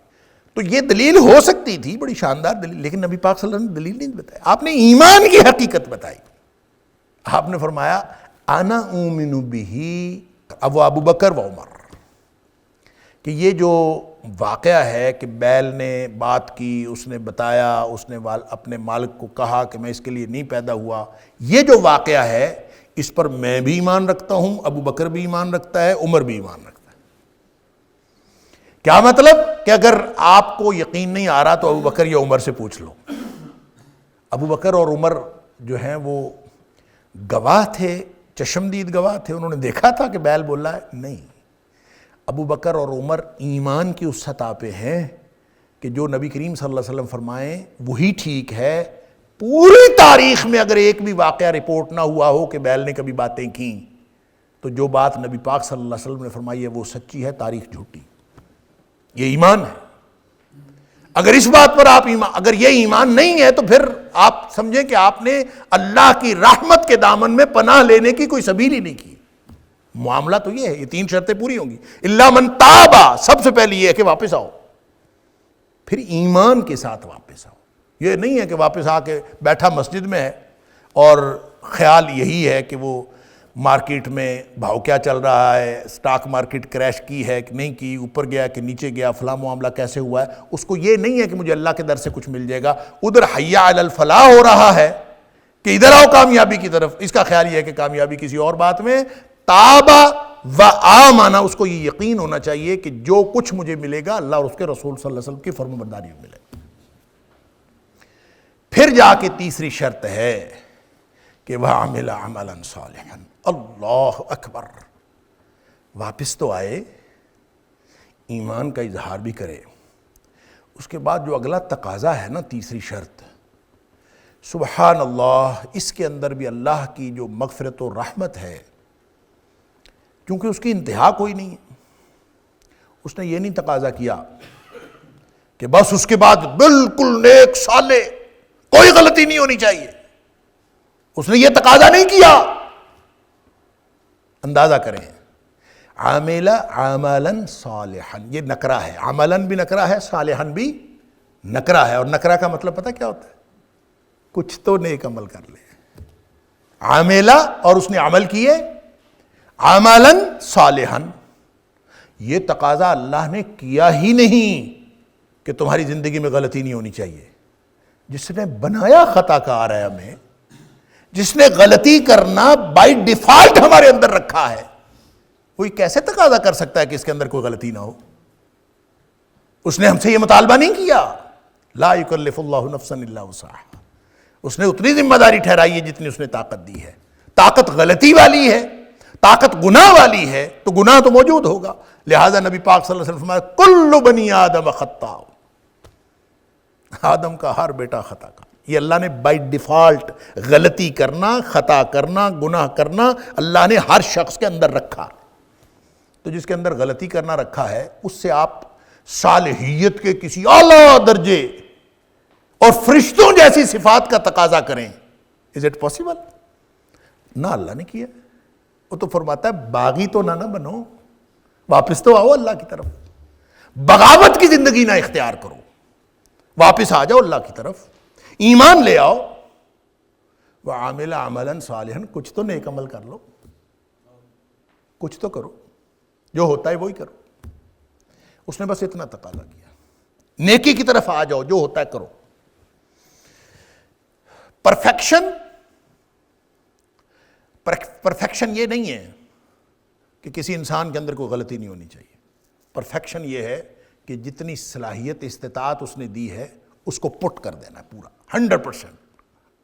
تو یہ دلیل ہو سکتی تھی، بڑی شاندار دلیل، لیکن نبی پاک صلی اللہ علیہ وسلم نے دلیل نہیں بتائی، آپ نے ایمان کی حقیقت بتائی۔ آپ نے فرمایا انا اومن بہ، اب وہ ابو بکر و عمر، کہ یہ جو واقعہ ہے کہ بیل نے بات کی، اس نے بتایا، اس نے اپنے مالک کو کہا کہ میں اس کے لیے نہیں پیدا ہوا، یہ جو واقعہ ہے اس پر میں بھی ایمان رکھتا ہوں، ابو بکر بھی ایمان رکھتا ہے، عمر بھی ایمان رکھتا ہے۔ کیا مطلب؟ کہ اگر آپ کو یقین نہیں آ رہا تو ابو بکر یا عمر سے پوچھ لو۔ ابو بکر اور عمر جو ہیں وہ گواہ تھے، چشمدید گواہ تھے، انہوں نے دیکھا تھا کہ بیل بولا ہے؟ نہیں۔ ابو بکر اور عمر ایمان کی اس سطح پہ ہیں کہ جو نبی کریم صلی اللہ علیہ وسلم فرمائیں وہی ٹھیک ہے۔ پوری تاریخ میں اگر ایک بھی واقعہ رپورٹ نہ ہوا ہو کہ بیل نے کبھی باتیں کیں، تو جو بات نبی پاک صلی اللہ علیہ وسلم نے فرمائی ہے وہ سچی ہے، تاریخ جھوٹی۔ یہ ایمان ہے۔ اگر اس بات پر اگر یہ ایمان نہیں ہے تو پھر آپ سمجھیں کہ آپ نے اللہ کی رحمت کے دامن میں پناہ لینے کی کوئی سبیل ہی نہیں کی۔ معاملہ تو یہ ہے، یہ 3 شرطیں پوری ہوں گی۔ الا من تابا، سب سے پہلے یہ ہے کہ واپس آؤ، پھر ایمان کے ساتھ واپس آؤ۔ یہ نہیں ہے کہ واپس آ کے بیٹھا مسجد میں ہے اور خیال یہی ہے کہ وہ مارکیٹ میں بھاؤ کیا چل رہا ہے، سٹاک مارکیٹ کریش کی ہے کہ نہیں کی، اوپر گیا کہ نیچے گیا، فلاں معاملہ کیسے ہوا ہے۔ اس کو یہ نہیں ہے کہ مجھے اللہ کے در سے کچھ مل جائے گا، ادھر حی علی الفلاح ہو رہا ہے کہ ادھر آؤ کامیابی کی طرف، اس کا خیال یہ ہے کہ کامیابی کسی اور بات میں۔ تابا و آمنا، اس کو یہ یقین ہونا چاہیے کہ جو کچھ مجھے ملے گا اللہ اور اس کے رسول صلی اللہ علیہ وسلم کی فرمان برداری میں ملے گا۔ پھر جا کے تیسری شرط ہے کہ وَعَمِلَ عَمَلًا صَالِحًا۔ اللہ اکبر۔ واپس تو آئے، ایمان کا اظہار بھی کرے، اس کے بعد جو اگلا تقاضا ہے نا، تیسری شرط، سبحان اللہ، اس کے اندر بھی اللہ کی جو مغفرت و رحمت ہے، کیونکہ اس کی انتہا کوئی نہیں ہے۔ اس نے یہ نہیں تقاضا کیا کہ بس اس کے بعد بالکل نیک صالح، کوئی غلطی نہیں ہونی چاہیے، اس نے یہ تقاضا نہیں کیا۔ اندازہ کریں، عامل عملا صالحا، یہ نکرہ ہے، عملاً بھی نکرہ ہے، صالحاً بھی نکرہ ہے، اور نکرہ کا مطلب پتہ کیا ہوتا ہے؟ کچھ تو نیک عمل کر لے۔ عاملہ، اور اس نے عمل کیے، عملاً صالحاً، یہ تقاضا اللہ نے کیا ہی نہیں کہ تمہاری زندگی میں غلطی نہیں ہونی چاہیے۔ جس نے بنایا خطا کار ہے ہمیں، جس نے غلطی کرنا بائی ڈیفالٹ ہمارے اندر رکھا ہے، کوئی کیسے تقاضا کر سکتا ہے کہ اس کے اندر کوئی غلطی نہ ہو؟ اس نے ہم سے یہ مطالبہ نہیں کیا، لا یکلف اللہ نفسا الا وسعہا، اس نے اتنی ذمہ داری ٹھہرائی ہے جتنی اس نے طاقت دی ہے۔ طاقت غلطی والی ہے، طاقت گناہ والی ہے تو گناہ تو موجود ہوگا، لہذا نبی پاک صلی اللہ علیہ وسلم فرمایا کل بنی آدم خطاء، آدم کا ہر بیٹا خطا کا۔ یہ اللہ نے بائی ڈیفالٹ غلطی کرنا، خطا کرنا، گناہ کرنا اللہ نے ہر شخص کے اندر رکھا۔ تو جس کے اندر غلطی کرنا رکھا ہے اس سے آپ صالحیت کے کسی اعلیٰ درجے اور فرشتوں جیسی صفات کا تقاضا کریں، از اٹ پاسبل؟ نہ اللہ نے کیا۔ وہ تو فرماتا ہے باغی تو نہ بنو، واپس تو آؤ اللہ کی طرف، بغاوت کی زندگی نہ اختیار کرو، واپس آ جاؤ اللہ کی طرف، ایمان لے آؤ، وَعَامِلَ عَمَلًا صَالِحًا، کچھ تو نیک عمل کر لو، کچھ تو کرو، جو ہوتا ہے وہی کرو۔ اس نے بس اتنا تقاضا کیا، نیکی کی طرف آ جاؤ، جو ہوتا ہے کرو۔ پرفیکشن یہ نہیں ہے کہ کسی انسان کے اندر کوئی غلطی نہیں ہونی چاہیے۔ پرفیکشن یہ ہے کہ جتنی صلاحیت استطاعت اس نے دی ہے اس کو پٹ کر دینا پورا 100%،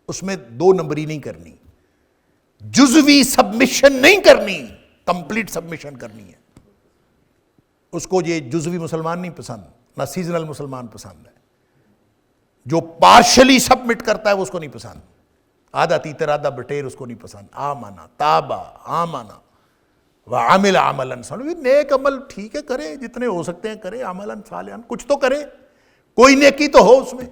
اس میں 2 نمبری نہیں کرنی، جزوی سبمیشن نہیں کرنی، کمپلیٹ سبمیشن کرنی ہے۔ اس کو یہ جزوی مسلمان نہیں پسند، نہ سیزنل مسلمان پسند ہے، جو پارشلی سبمٹ کرتا ہے وہ اس کو نہیں پسند، آدھا تیتر آدھا بٹیر اس کو نہیں پسند۔ آمنا تابا آمنا وعمل عملا صالحا، نیک عمل ٹھیک ہے کرے، جتنے ہو سکتے ہیں کرے، عملا صالحا کچھ تو کرے، کوئی نیکی تو ہو اس میں۔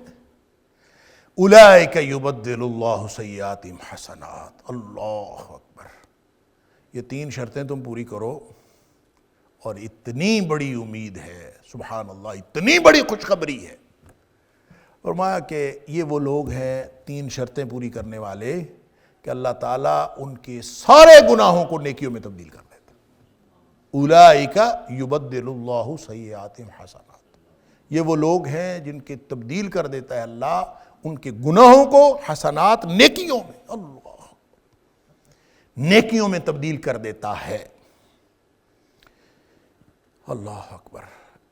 اولئک یبدل اللہ سیئاتہم حسنات، اللہ اکبر، یہ 3 شرطیں تم پوری کرو اور اتنی بڑی امید ہے، سبحان اللہ، اتنی بڑی خوشخبری ہے۔ فرمایا کہ یہ وہ لوگ ہیں 3 شرطیں پوری کرنے والے کہ اللہ تعالیٰ ان کے سارے گناہوں کو نیکیوں میں تبدیل کر دیتا۔ اولئک یبدل اللہ سیئاتہم حسنات، یہ وہ لوگ ہیں جن کے تبدیل کر دیتا ہے اللہ ان کے گناہوں کو حسنات، نیکیوں میں، اللہ نیکیوں میں تبدیل کر دیتا ہے۔ اللہ اکبر۔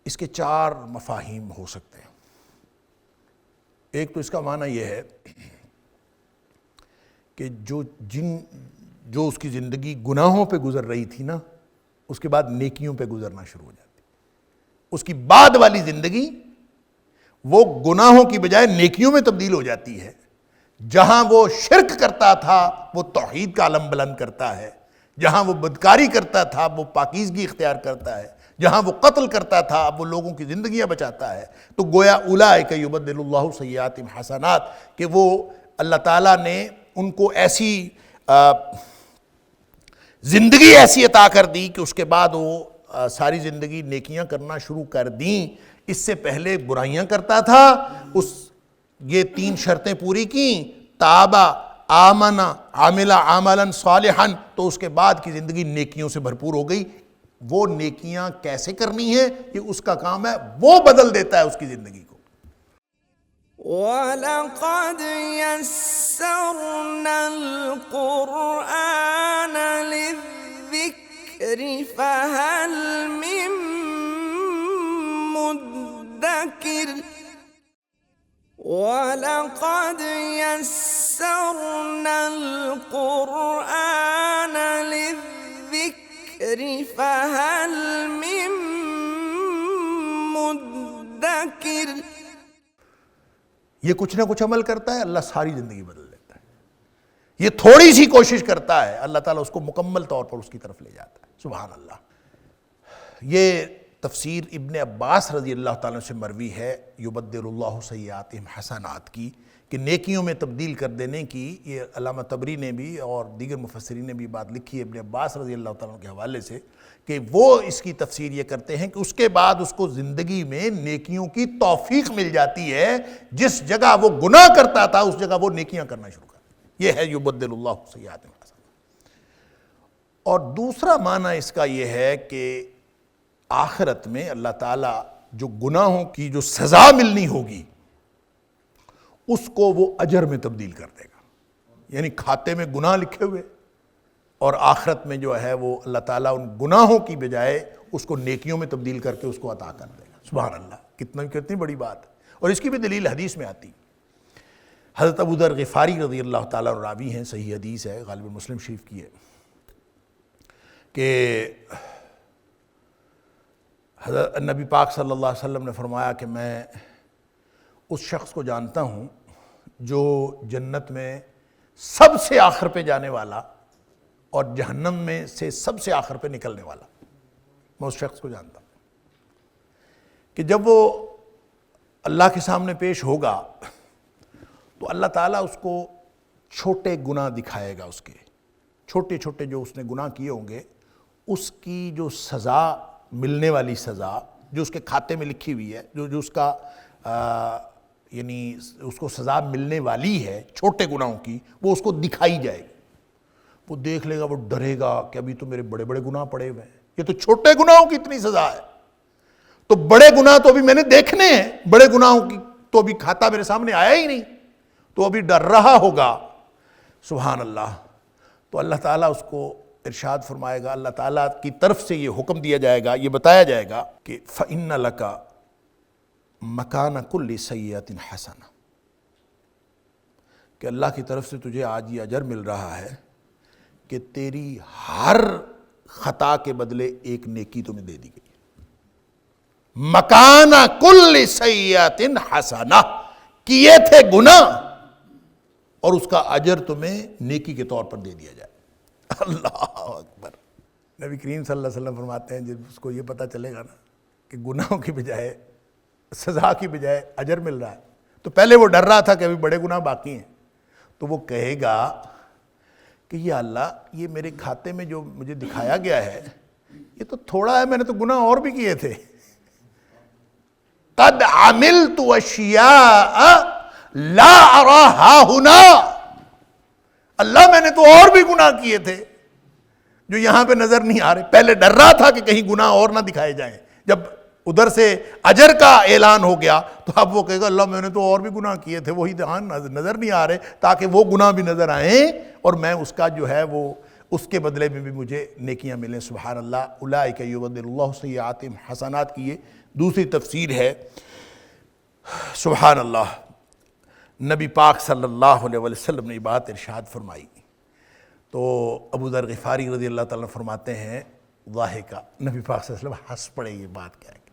اس کے 4 مفاہیم ہو سکتے ہیں۔ ایک تو اس کا معنی یہ ہے کہ جو اس کی زندگی گناہوں پہ گزر رہی تھی نا، اس کے بعد نیکیوں پہ گزرنا شروع ہو جاتی، اس کی بعد والی زندگی وہ گناہوں کی بجائے نیکیوں میں تبدیل ہو جاتی ہے۔ جہاں وہ شرک کرتا تھا وہ توحید کا علم بلند کرتا ہے، جہاں وہ بدکاری کرتا تھا وہ پاکیزگی اختیار کرتا ہے، جہاں وہ قتل کرتا تھا اب وہ لوگوں کی زندگیاں بچاتا ہے۔ تو گویا اولئک یبدل اللہ سیئاتہم حسنات، کہ وہ اللہ تعالیٰ نے ان کو ایسی زندگی ایسی عطا کر دی کہ اس کے بعد وہ ساری زندگی نیکیاں کرنا شروع کر دیں۔ اس سے پہلے برائیاں کرتا تھا، یہ 3 شرطیں پوری کیں، تابا آمنا عاملا عملا صالحا، تو اس کے بعد کی زندگی نیکیوں سے بھرپور ہو گئی۔ وہ نیکیاں کیسے کرنی ہے یہ اس کا کام ہے، وہ بدل دیتا ہے اس کی زندگی کو۔ وَلَقَدْ يَسَّرْنَا الْقُرْآنَ لِلذِّكْرِ فَهَلْ مِن مُدَّكِرٍ وَلَقَدْ يَسَّرْنَا الْقُرْآنَ لِلذِّكْرِ فَهَلْ مِن مُدَّكِرٍ۔ یہ کچھ نہ کچھ عمل کرتا ہے، اللہ ساری زندگی بدل دیتا ہے۔ یہ تھوڑی سی کوشش کرتا ہے، اللہ تعالیٰ اس کو مکمل طور پر اس کی طرف لے جاتا ہے، سبحان اللہ۔ یہ تفسیر ابن عباس رضی اللہ تعالیٰ سے مروی ہے یبدل اللہ سیئاتہم حسنات کی، کہ نیکیوں میں تبدیل کر دینے کی۔ یہ علامہ طبری نے بھی اور دیگر مفسرین نے بھی بات لکھی ہے ابن عباس رضی اللہ تعالیٰ کے حوالے سے، کہ وہ اس کی تفسیر یہ کرتے ہیں کہ اس کے بعد اس کو زندگی میں نیکیوں کی توفیق مل جاتی ہے، جس جگہ وہ گناہ کرتا تھا اس جگہ وہ نیکیاں کرنا شروع کر۔ یہ ہے یبدل اللہ سیئاتہم حسنات۔ اور دوسرا معنی اس کا یہ ہے کہ آخرت میں اللہ تعالیٰ جو گناہوں کی جو سزا ملنی ہوگی اس کو وہ اجر میں تبدیل کر دے گا، یعنی کھاتے میں گناہ لکھے ہوئے، اور آخرت میں جو ہے وہ اللہ تعالیٰ ان گناہوں کی بجائے اس کو نیکیوں میں تبدیل کر کے اس کو عطا کر دے گا۔ سبحان اللہ، کتنی بڑی بات ہے۔ اور اس کی بھی دلیل حدیث میں آتی۔ حضرت ابو ذر غفاری رضی اللہ تعالیٰ راوی ہیں، صحیح حدیث ہے، غالب مسلم شریف کی ہے، کہ حضرت نبی پاک صلی اللہ علیہ وسلم نے فرمایا کہ میں اس شخص کو جانتا ہوں جو جنت میں سب سے آخر پہ جانے والا اور جہنم میں سے سب سے آخر پہ نکلنے والا، میں اس شخص کو جانتا ہوں کہ جب وہ اللہ کے سامنے پیش ہوگا تو اللہ تعالیٰ اس کو چھوٹے گناہ دکھائے گا، اس کے چھوٹے چھوٹے جو اس نے گناہ کیے ہوں گے اس کی جو سزا ملنے والی سزا جو اس کے کھاتے میں لکھی ہوئی ہے، جو اس کا یعنی اس کو سزا ملنے والی ہے چھوٹے گناہوں کی، وہ اس کو دکھائی جائے گی۔ وہ دیکھ لے گا، وہ ڈرے گا کہ ابھی تو میرے بڑے بڑے گناہ پڑے ہوئے ہیں، یہ تو چھوٹے گناہوں کی اتنی سزا ہے، تو بڑے گناہ تو ابھی میں نے دیکھنے ہیں، بڑے گناہوں کی تو ابھی کھاتا میرے سامنے آیا ہی نہیں، تو ابھی ڈر رہا ہوگا۔ سبحان اللہ۔ تو اللہ تعالیٰ اس کو ارشاد فرمائے گا، اللہ تعالیٰ کی طرف سے یہ حکم دیا جائے گا، یہ بتایا جائے گا کہ فَإِنَّ لَكَ مَكَانَ كُلِّ سَيِّئَةٍ حَسَنَةٍ، کہ اللہ کی طرف سے تجھے آج یہ اجر مل رہا ہے کہ تیری ہر خطا کے بدلے ایک نیکی تمہیں دے دی گئی۔ مکان کل سیئۃ حسنہ، کیے تھے گناہ اور اس کا اجر تمہیں نیکی کے طور پر دے دیا جائے۔ اللہ اکبر۔ نبی کریم صلی اللہ علیہ وسلم فرماتے ہیں جب اس کو یہ پتہ چلے گا نا کہ گناہوں کی بجائے سزا کی بجائے اجر مل رہا ہے، تو پہلے وہ ڈر رہا تھا کہ ابھی بڑے گناہ باقی ہیں، تو وہ کہے گا کہ یا اللہ یہ میرے کھاتے میں جو مجھے دکھایا گیا ہے یہ تو تھوڑا ہے، میں نے تو گناہ اور بھی کیے تھے۔ قد عملت اشیاء لا اراہا ہنا، اللہ میں نے تو اور بھی گناہ کیے تھے جو یہاں پہ نظر نہیں آ رہے۔ پہلے ڈر رہا تھا کہ کہیں گناہ اور نہ دکھائے جائیں، جب ادھر سے اجر کا اعلان ہو گیا تو اب وہ کہے گا اللہ میں نے تو اور بھی گناہ کیے تھے، وہی نظر نہیں آ رہے، تاکہ وہ گناہ بھی نظر آئیں اور میں اس کا جو ہے وہ اس کے بدلے میں بھی مجھے نیکیاں ملیں۔ سبحان اللہ۔ اولئک یبدل اللہ سیئاتہم حسنات کی یہ دوسری تفسیر ہے۔ سبحان اللہ۔ نبی پاک صلی اللہ علیہ وسلم نے یہ بات ارشاد فرمائی تو ابو ذر غفاری رضی اللہ تعالیٰ فرماتے ہیں ضاحکا، نبی پاک صلی اللہ علیہ وسلم ہنس پڑے یہ بات کہہ کے،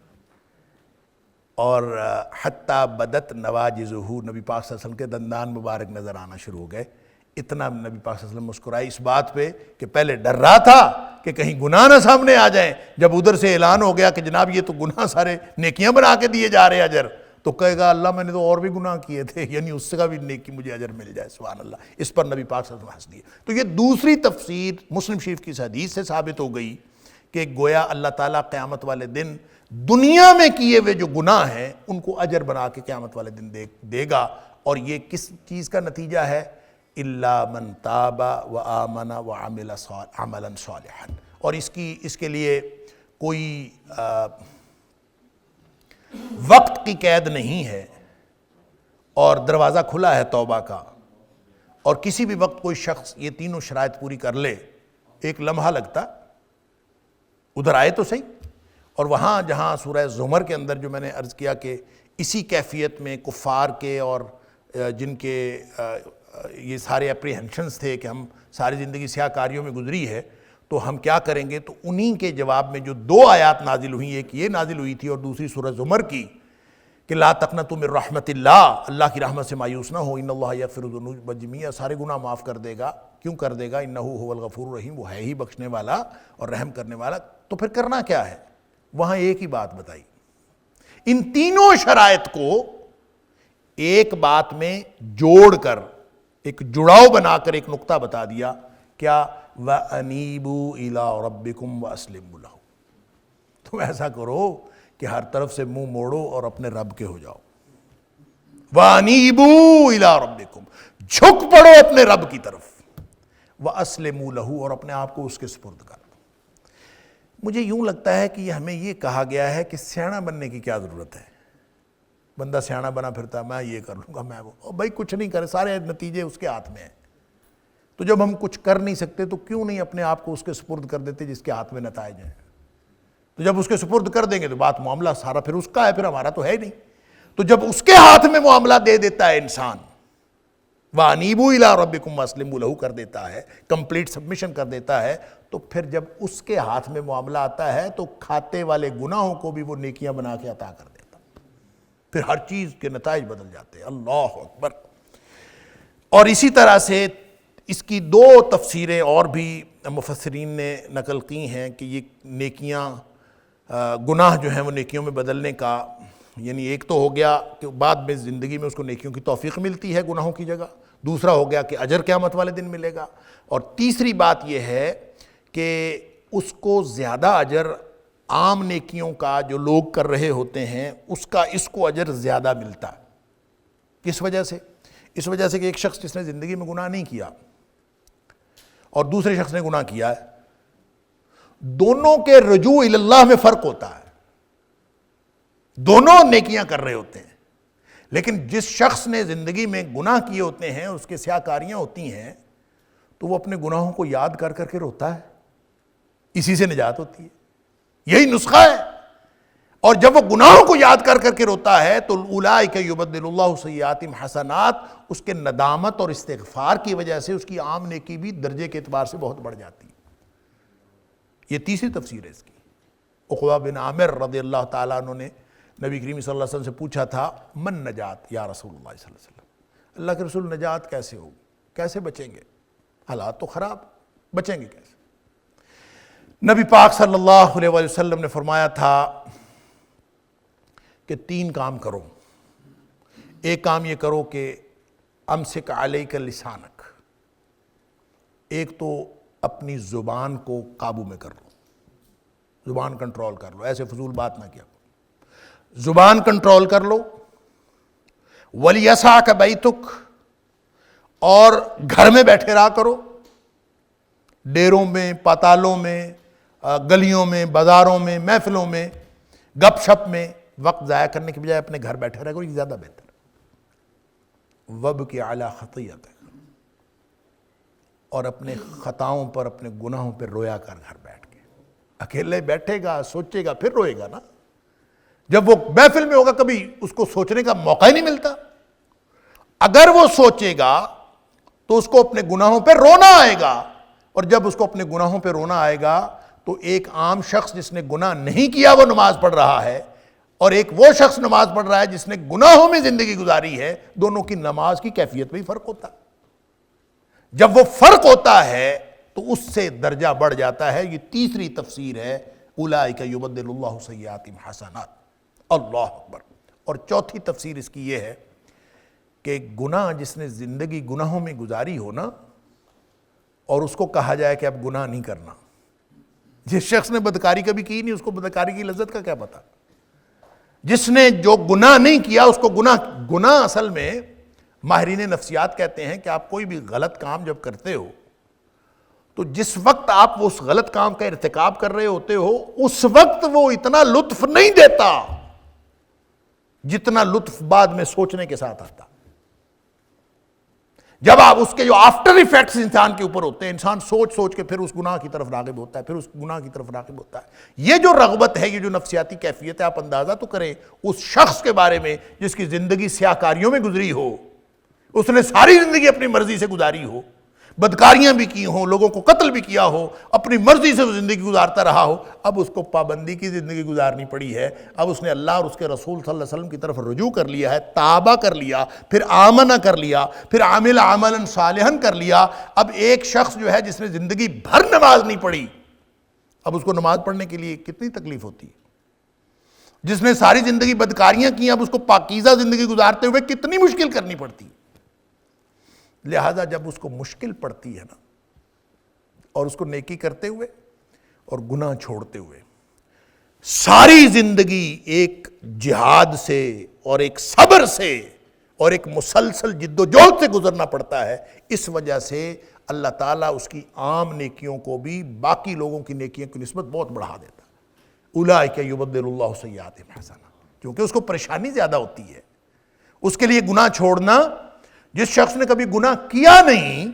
اور حتیٰ بدت نواجذہ، نبی پاک صلی اللہ علیہ وسلم کے دندان مبارک نظر آنا شروع ہو گئے۔ اتنا نبی پاک صلی اللہ علیہ وسلم مسکرائے اس بات پہ کہ پہلے ڈر رہا تھا کہ کہیں گناہ نہ سامنے آ جائیں، جب ادھر سے اعلان ہو گیا کہ جناب یہ تو گناہ سارے نیکیاں بنا کے دیے جا رہے اجر، تو کہے گا اللہ میں نے تو اور بھی گناہ کیے تھے، یعنی اس کا بھی نیکی مجھے اجر مل جائے۔ سبحان اللہ۔ اس پر نبی پاک صلی اللہ علیہ وسلم ہنس دیے۔ تو یہ دوسری تفسیر مسلم شریف کی اس حدیث سے ثابت ہو گئی کہ گویا اللہ تعالیٰ قیامت والے دن دنیا میں کیے ہوئے جو گناہ ہیں ان کو اجر بنا کے قیامت والے دن دے گا، اور یہ کس چیز کا نتیجہ ہے؟ الا من تاب وآمن وعمل عملا صالحا۔ اور اس کے لیے کوئی وقت کی قید نہیں ہے، اور دروازہ کھلا ہے توبہ کا، اور کسی بھی وقت کوئی شخص یہ تینوں شرائط پوری کر لے، ایک لمحہ لگتا ادھر آئے تو صحیح۔ اور وہاں جہاں سورہ زمر کے اندر جو میں نے عرض کیا کہ اسی کیفیت میں کفار کے اور جن کے یہ سارے اپریہنشنز تھے کہ ہم ساری زندگی سیاہ کاریوں میں گزری ہے تو ہم کیا کریں گے، تو انہی کے جواب میں جو دو آیات نازل ہوئی، ایک یہ نازل ہوئی تھی اور دوسری سورہ زمر کی کہ لا تقنطوا من رحمت اللہ، اللہ کی رحمت سے مایوس نہ ہو، ان اللہ یغفر الذنوب جميعا، سارے گناہ معاف کر دے گا۔ کیوں کر دے گا؟ انہ هو الغفور الرحیم، وہ ہے ہی بخشنے والا اور رحم کرنے والا۔ تو پھر کرنا کیا ہے؟ وہاں ایک ہی بات بتائی، ان تینوں شرائط کو ایک بات میں جوڑ کر، ایک جڑاؤ بنا کر ایک نقطہ بتا دیا، کیا؟ وَأَنِيبُوا إِلَىٰ رَبِّكُمْ وَأَسْلِمُوا لَهُ، تم ایسا کرو کہ ہر طرف سے منہ موڑو اور اپنے رب کے ہو جاؤ۔ وَأَنِيبُوا إِلَىٰ رَبِّكُمْ، جھک پڑو اپنے رب کی طرف، وَأَسْلِمُوا لَهُ، اور اپنے آپ کو اس کے سپرد کر دو۔ مجھے یوں لگتا ہے کہ ہمیں یہ کہا گیا ہے کہ سیاںا بننے کی کیا ضرورت ہے؟ بندہ سیاںا بنا پھرتا میں یہ کر لوں گا، میں وہ، بھائی کچھ نہیں کرے، سارے نتیجے اس کے ہاتھ میں ہیں۔ تو جب ہم کچھ کر نہیں سکتے تو کیوں نہیں اپنے آپ کو اس کے سپرد کر دیتے جس کے ہاتھ میں نتائج ہیں؟ تو جب اس کے سپرد کر دیں گے تو بات معاملہ سارا پھر اس کا ہے، پھر ہمارا تو ہے ہی نہیں۔ تو جب اس کے ہاتھ میں معاملہ دے دیتا ہے انسان، وَأَنِيبُوا إِلَىٰ رَبِّكُمْ وَأَسْلِمُوا لَهُ کر دیتا ہے، کمپلیٹ سبمیشن کر دیتا ہے، تو پھر جب اس کے ہاتھ میں معاملہ آتا ہے تو کھاتے والے گناہوں کو بھی وہ نیکیاں بنا کے عطا کر دیتا، پھر ہر چیز کے نتائج بدل جاتے ہیں۔ اللہ اکبر۔ اور اسی طرح سے اس کی دو تفسیریں اور بھی مفسرین نے نقل کی ہیں کہ یہ نیکیاں گناہ جو ہیں وہ نیکیوں میں بدلنے کا، یعنی ایک تو ہو گیا کہ بعد میں زندگی میں اس کو نیکیوں کی توفیق ملتی ہے گناہوں کی جگہ، دوسرا ہو گیا کہ اجر قیامت والے دن ملے گا، اور تیسری بات یہ ہے کہ اس کو زیادہ اجر عام نیکیوں کا جو لوگ کر رہے ہوتے ہیں اس کو اجر زیادہ ملتا ہے۔ کس وجہ سے؟ اس وجہ سے کہ ایک شخص جس نے زندگی میں گناہ نہیں کیا اور دوسرے شخص نے گناہ کیا ہے، دونوں کے رجوع اللہ میں فرق ہوتا ہے، دونوں نیکیاں کر رہے ہوتے ہیں، لیکن جس شخص نے زندگی میں گناہ کیے ہوتے ہیں، اس کے سیاہ کاریاں ہوتی ہیں، تو وہ اپنے گناہوں کو یاد کر کر کے روتا ہے، اسی سے نجات ہوتی ہے، یہی نسخہ ہے۔ اور جب وہ گناہوں کو یاد کر کر کے روتا ہے تو اولئک یبدل اللہ سیئاتہم حسنات، اس کے ندامت اور استغفار کی وجہ سے اس کی عام نیکی بھی درجے کے اعتبار سے بہت بڑھ جاتی ہے۔ یہ تیسری تفسیر ہے اس کی۔ عقبہ بن عامر رضی اللہ تعالیٰ عنہ نے نبی کریم صلی اللہ علیہ وسلم سے پوچھا تھا من نجات یا رسول اللہ صلی اللہ علیہ وسلم، اللہ کے رسول نجات کیسے ہو، کیسے بچیں گے، حالات تو خراب، بچیں گے کیسے؟ نبی پاک صلی اللہ علیہ وسلم نے فرمایا تھا کہ 3 کام کرو. ایک کام یہ کرو کہ امسک علیک لسانک، ایک تو اپنی زبان کو قابو میں کر لو، زبان کنٹرول کر لو، ایسے فضول بات نہ کیا کرو، زبان کنٹرول کر لو. وَلْيَسَعْكَ بَيْتُكَ، اور گھر میں بیٹھے رہا کرو، ڈیروں میں، پاتالوں میں، گلیوں میں، بازاروں میں، محفلوں میں، گپ شپ میں وقت ضائع کرنے کی بجائے اپنے گھر بیٹھے رہا کرو، یہ زیادہ بہتر ہے. وَابْكِ عَلَىٰ خَطِيئَتِكَ، اور اپنے خطاؤں پر، اپنے گناہوں پر رویا کر گھر بیٹھ کے. اکیلے بیٹھے گا، سوچے گا، پھر روئے گا نا. جب وہ محفل میں ہوگا کبھی اس کو سوچنے کا موقع ہی نہیں ملتا. اگر وہ سوچے گا تو اس کو اپنے گناہوں پہ رونا آئے گا، اور جب اس کو اپنے گناہوں پہ رونا آئے گا تو ایک عام شخص جس نے گناہ نہیں کیا وہ نماز پڑھ رہا ہے، اور ایک وہ شخص نماز پڑھ رہا ہے جس نے گناہوں میں زندگی گزاری ہے، دونوں کی نماز کی کیفیت میں ہی فرق ہوتا ہے. جب وہ فرق ہوتا ہے تو اس سے درجہ بڑھ جاتا ہے. یہ تیسری تفسیر ہے اولئک یبدل اللہ سیئاتہم حسنات. اللہ اکبر. اور چوتھی تفسیر اس کی یہ ہے کہ گناہ جس نے زندگی گناہوں میں گزاری ہو نا، اور اس کو کہا جائے کہ اب گناہ نہیں کرنا. جس شخص نے بدکاری کبھی کی نہیں، اس کو بدکاری کی لذت کا کیا پتا. جس نے جو گناہ نہیں کیا اس کو گناہ اصل میں ماہرین نفسیات کہتے ہیں کہ آپ کوئی بھی غلط کام جب کرتے ہو تو جس وقت آپ اس غلط کام کا ارتکاب کر رہے ہوتے ہو اس وقت وہ اتنا لطف نہیں دیتا جتنا لطف بعد میں سوچنے کے ساتھ آتا. جب آپ اس کے جو آفٹر ایفیکٹس انسان کے اوپر ہوتے ہیں، انسان سوچ سوچ کے پھر اس گناہ کی طرف راغب ہوتا ہے، پھر اس گناہ کی طرف راغب ہوتا ہے. یہ جو رغبت ہے، یہ جو نفسیاتی کیفیت ہے، آپ اندازہ تو کریں اس شخص کے بارے میں جس کی زندگی سیاہکاریوں میں گزری ہو، اس نے ساری زندگی اپنی مرضی سے گزاری ہو، بدکاریاں بھی کی ہوں، لوگوں کو قتل بھی کیا ہو، اپنی مرضی سے وہ زندگی گزارتا رہا ہو. اب اس کو پابندی کی زندگی گزارنی پڑی ہے. اب اس نے اللہ اور اس کے رسول صلی اللہ علیہ وسلم کی طرف رجوع کر لیا ہے، توبہ کر لیا، پھر آمنہ کر لیا، پھر عامل عملا صالحا کر لیا. اب ایک شخص جو ہے جس نے زندگی بھر نماز نہیں پڑھی، اب اس کو نماز پڑھنے کے لیے کتنی تکلیف ہوتی ہے. جس نے ساری زندگی بدکاریاں کی، اب اس کو پاکیزہ زندگی گزارتے ہوئے کتنی مشکل کرنی پڑتی ہے. لہذا جب اس کو مشکل پڑتی ہے نا، اور اس کو نیکی کرتے ہوئے اور گناہ چھوڑتے ہوئے ساری زندگی ایک جہاد سے اور ایک صبر سے اور ایک مسلسل جد و جہد سے گزرنا پڑتا ہے. اس وجہ سے اللہ تعالیٰ اس کی عام نیکیوں کو بھی باقی لوگوں کی نیکیوں کی نسبت بہت بڑھا دیتا ہے. اولئک یبدل اللہ سیئاتہم حسنات. کیونکہ اس کو پریشانی زیادہ ہوتی ہے. اس کے لیے گناہ چھوڑنا، جس شخص نے کبھی گناہ کیا نہیں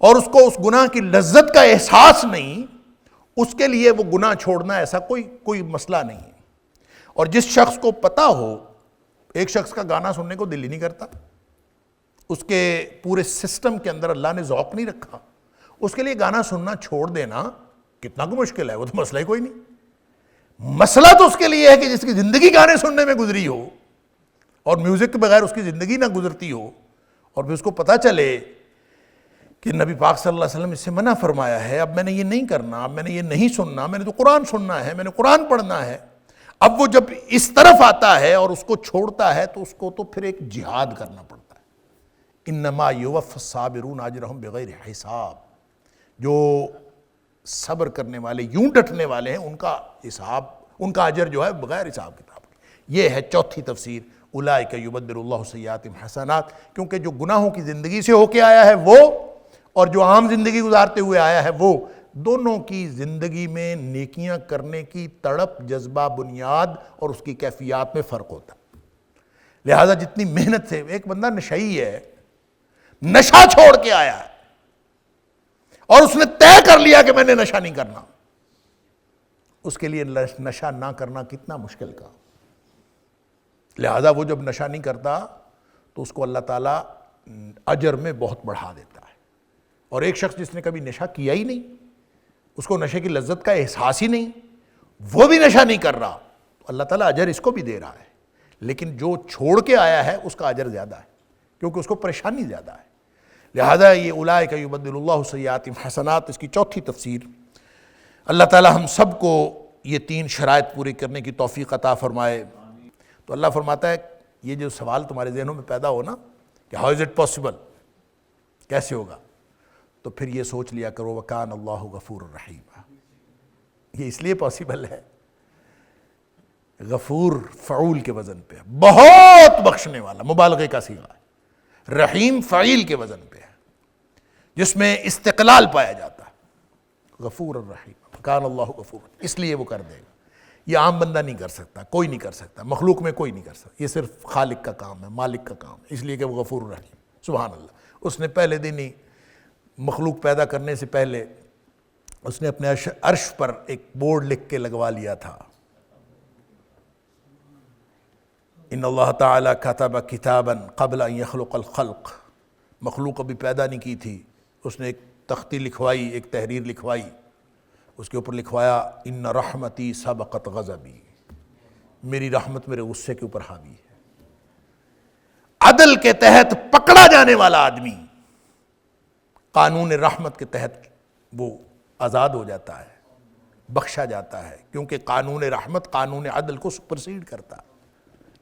اور اس کو اس گناہ کی لذت کا احساس نہیں، اس کے لیے وہ گناہ چھوڑنا ایسا کوئی مسئلہ نہیں ہے. اور جس شخص کو پتا ہو، ایک شخص کا گانا سننے کو دل ہی نہیں کرتا، اس کے پورے سسٹم کے اندر اللہ نے ذوق نہیں رکھا، اس کے لیے گانا سننا چھوڑ دینا کتنا کو مشکل ہے. وہ تو مسئلہ ہی کوئی نہیں. مسئلہ تو اس کے لیے ہے کہ جس کی زندگی گانے سننے میں گزری ہو اور میوزک کے بغیر اس کی زندگی نہ گزرتی ہو، اور پھر اس کو پتا چلے کہ نبی پاک صلی اللہ علیہ وسلم اس سے منع فرمایا ہے، اب میں نے یہ نہیں کرنا، اب میں نے یہ نہیں سننا، میں نے تو قرآن سننا ہے، میں نے قرآن پڑھنا ہے. اب وہ جب اس طرف آتا ہے اور اس کو چھوڑتا ہے تو اس کو تو پھر ایک جہاد کرنا پڑتا ہے. انما یوفی الصابرون اجرہم بغیر حساب. جو صبر کرنے والے، یوں ڈٹنے والے ہیں، ان کا حساب، ان کا اجر جو ہے بغیر حساب کتاب. یہ ہے چوتھی تفسیر اولئک یبدل اللہ سیئاتہم حسنات. کیونکہ جو گناہوں کی زندگی سے ہو کے آیا ہے وہ، اور جو عام زندگی گزارتے ہوئے آیا ہے وہ، دونوں کی زندگی میں نیکیاں کرنے کی تڑپ، جذبہ، بنیاد اور اس کی کیفیات میں فرق ہوتا. لہذا جتنی محنت سے ایک بندہ نشئی ہے، نشہ چھوڑ کے آیا ہے اور اس نے طے کر لیا کہ میں نے نشہ نہیں کرنا، اس کے لیے نشہ نہ کرنا کتنا مشکل کا. لہذا وہ جب نشہ نہیں کرتا تو اس کو اللہ تعالیٰ اجر میں بہت بڑھا دیتا ہے. اور ایک شخص جس نے کبھی نشہ کیا ہی نہیں، اس کو نشے کی لذت کا احساس ہی نہیں، وہ بھی نشہ نہیں کر رہا تو اللہ تعالیٰ اجر اس کو بھی دے رہا ہے، لیکن جو چھوڑ کے آیا ہے اس کا اجر زیادہ ہے کیونکہ اس کو پریشانی زیادہ ہے۔ لہذا یہ اولئک یبدل اللہ سیئاتہم حسنات، اس کی چوتھی تفسیر، اللہ تعالیٰ ہم سب کو یہ 3 شرائط پوری کرنے کی توفیق عطا فرمائے۔ تو اللہ فرماتا ہے یہ جو سوال تمہارے ذہنوں میں پیدا ہو نا کہ ہاؤ از اٹ پاسبل، کیسے ہوگا، تو پھر یہ سوچ لیا کرو وکان اللہ غفور الرحیم، یہ اس لیے پاسبل ہے، غفور فعول کے وزن پہ ہے، بہت بخشنے والا، مبالغے کا صیغہ ہے، رحیم فعیل کے وزن پہ ہے جس میں استقلال پایا جاتا ہے، غفور الرحیم، وکان اللہ غفور، اس لیے وہ کر دے گا۔ یہ عام بندہ نہیں کر سکتا، کوئی نہیں کر سکتا، مخلوق میں کوئی نہیں کر سکتا، یہ صرف خالق کا کام ہے، مالک کا کام ہے، اس لیے کہ وہ غفور الرحیم، سبحان اللہ۔ اس نے پہلے دن ہی مخلوق پیدا کرنے سے پہلے اس نے اپنے عرش پر ایک بورڈ لکھ کے لگوا لیا تھا، ان اللہ تعالی کتب کتابا قبل ان یخلق الخلق، مخلوق ابھی پیدا نہیں کی تھی، اس نے ایک تختی لکھوائی، ایک تحریر لکھوائی، اس کے اوپر لکھوایا ان رحمتی سبقت غضبی، میری رحمت میرے غصے کے اوپر حاوی ہے۔ عدل کے تحت پکڑا جانے والا آدمی قانون رحمت کے تحت وہ آزاد ہو جاتا ہے، بخشا جاتا ہے، کیونکہ قانون رحمت قانون عدل کو سپرسیڈ کرتا ہے۔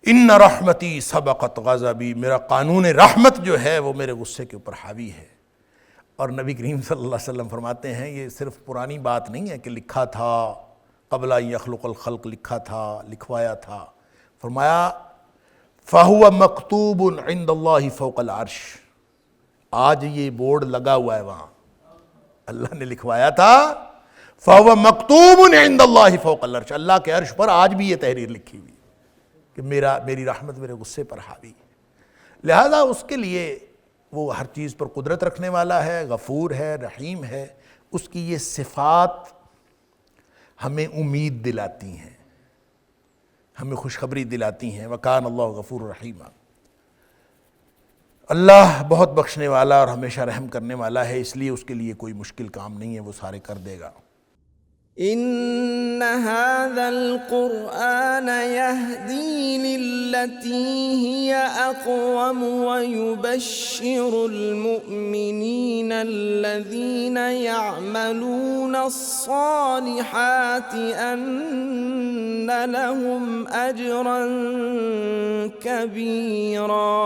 ان رحمتی سبقت غضبی، میرا قانون رحمت جو ہے وہ میرے غصے کے اوپر حاوی ہے۔ اور نبی کریم صلی اللہ علیہ وسلم فرماتے ہیں یہ صرف پرانی بات نہیں ہے کہ لکھا تھا، قبل ان یخلق الخلق لکھا تھا، لکھوایا تھا، فرمایا فَهُوَ مَكْتُوبٌ عِنْدَ اللَّهِ فَوْقَ الْعَرْشِ، آج یہ بورڈ لگا ہوا ہے وہاں، اللہ نے لکھوایا تھا فَهُوَ مَكْتُوبٌ عِنْدَ اللَّهِ فَوْقَ الْعَرْشِ، اللہ کے عرش پر آج بھی یہ تحریر لکھی ہوئی کہ میری رحمت میرے غصے پر حاوی ہے۔ لہذا اس کے لیے وہ ہر چیز پر قدرت رکھنے والا ہے، غفور ہے، رحیم ہے، اس کی یہ صفات ہمیں امید دلاتی ہیں، ہمیں خوشخبری دلاتی ہیں، وکان اللہ غفور الرحیم، اللہ بہت بخشنے والا اور ہمیشہ رحم کرنے والا ہے، اس لیے اس کے لیے کوئی مشکل کام نہیں ہے، وہ سارے کر دے گا۔ إن هذا القرآن يهدي للتي هي أقوم ويبشر المؤمنين الذين يعملون الصالحات أن لهم أجرا كبيرا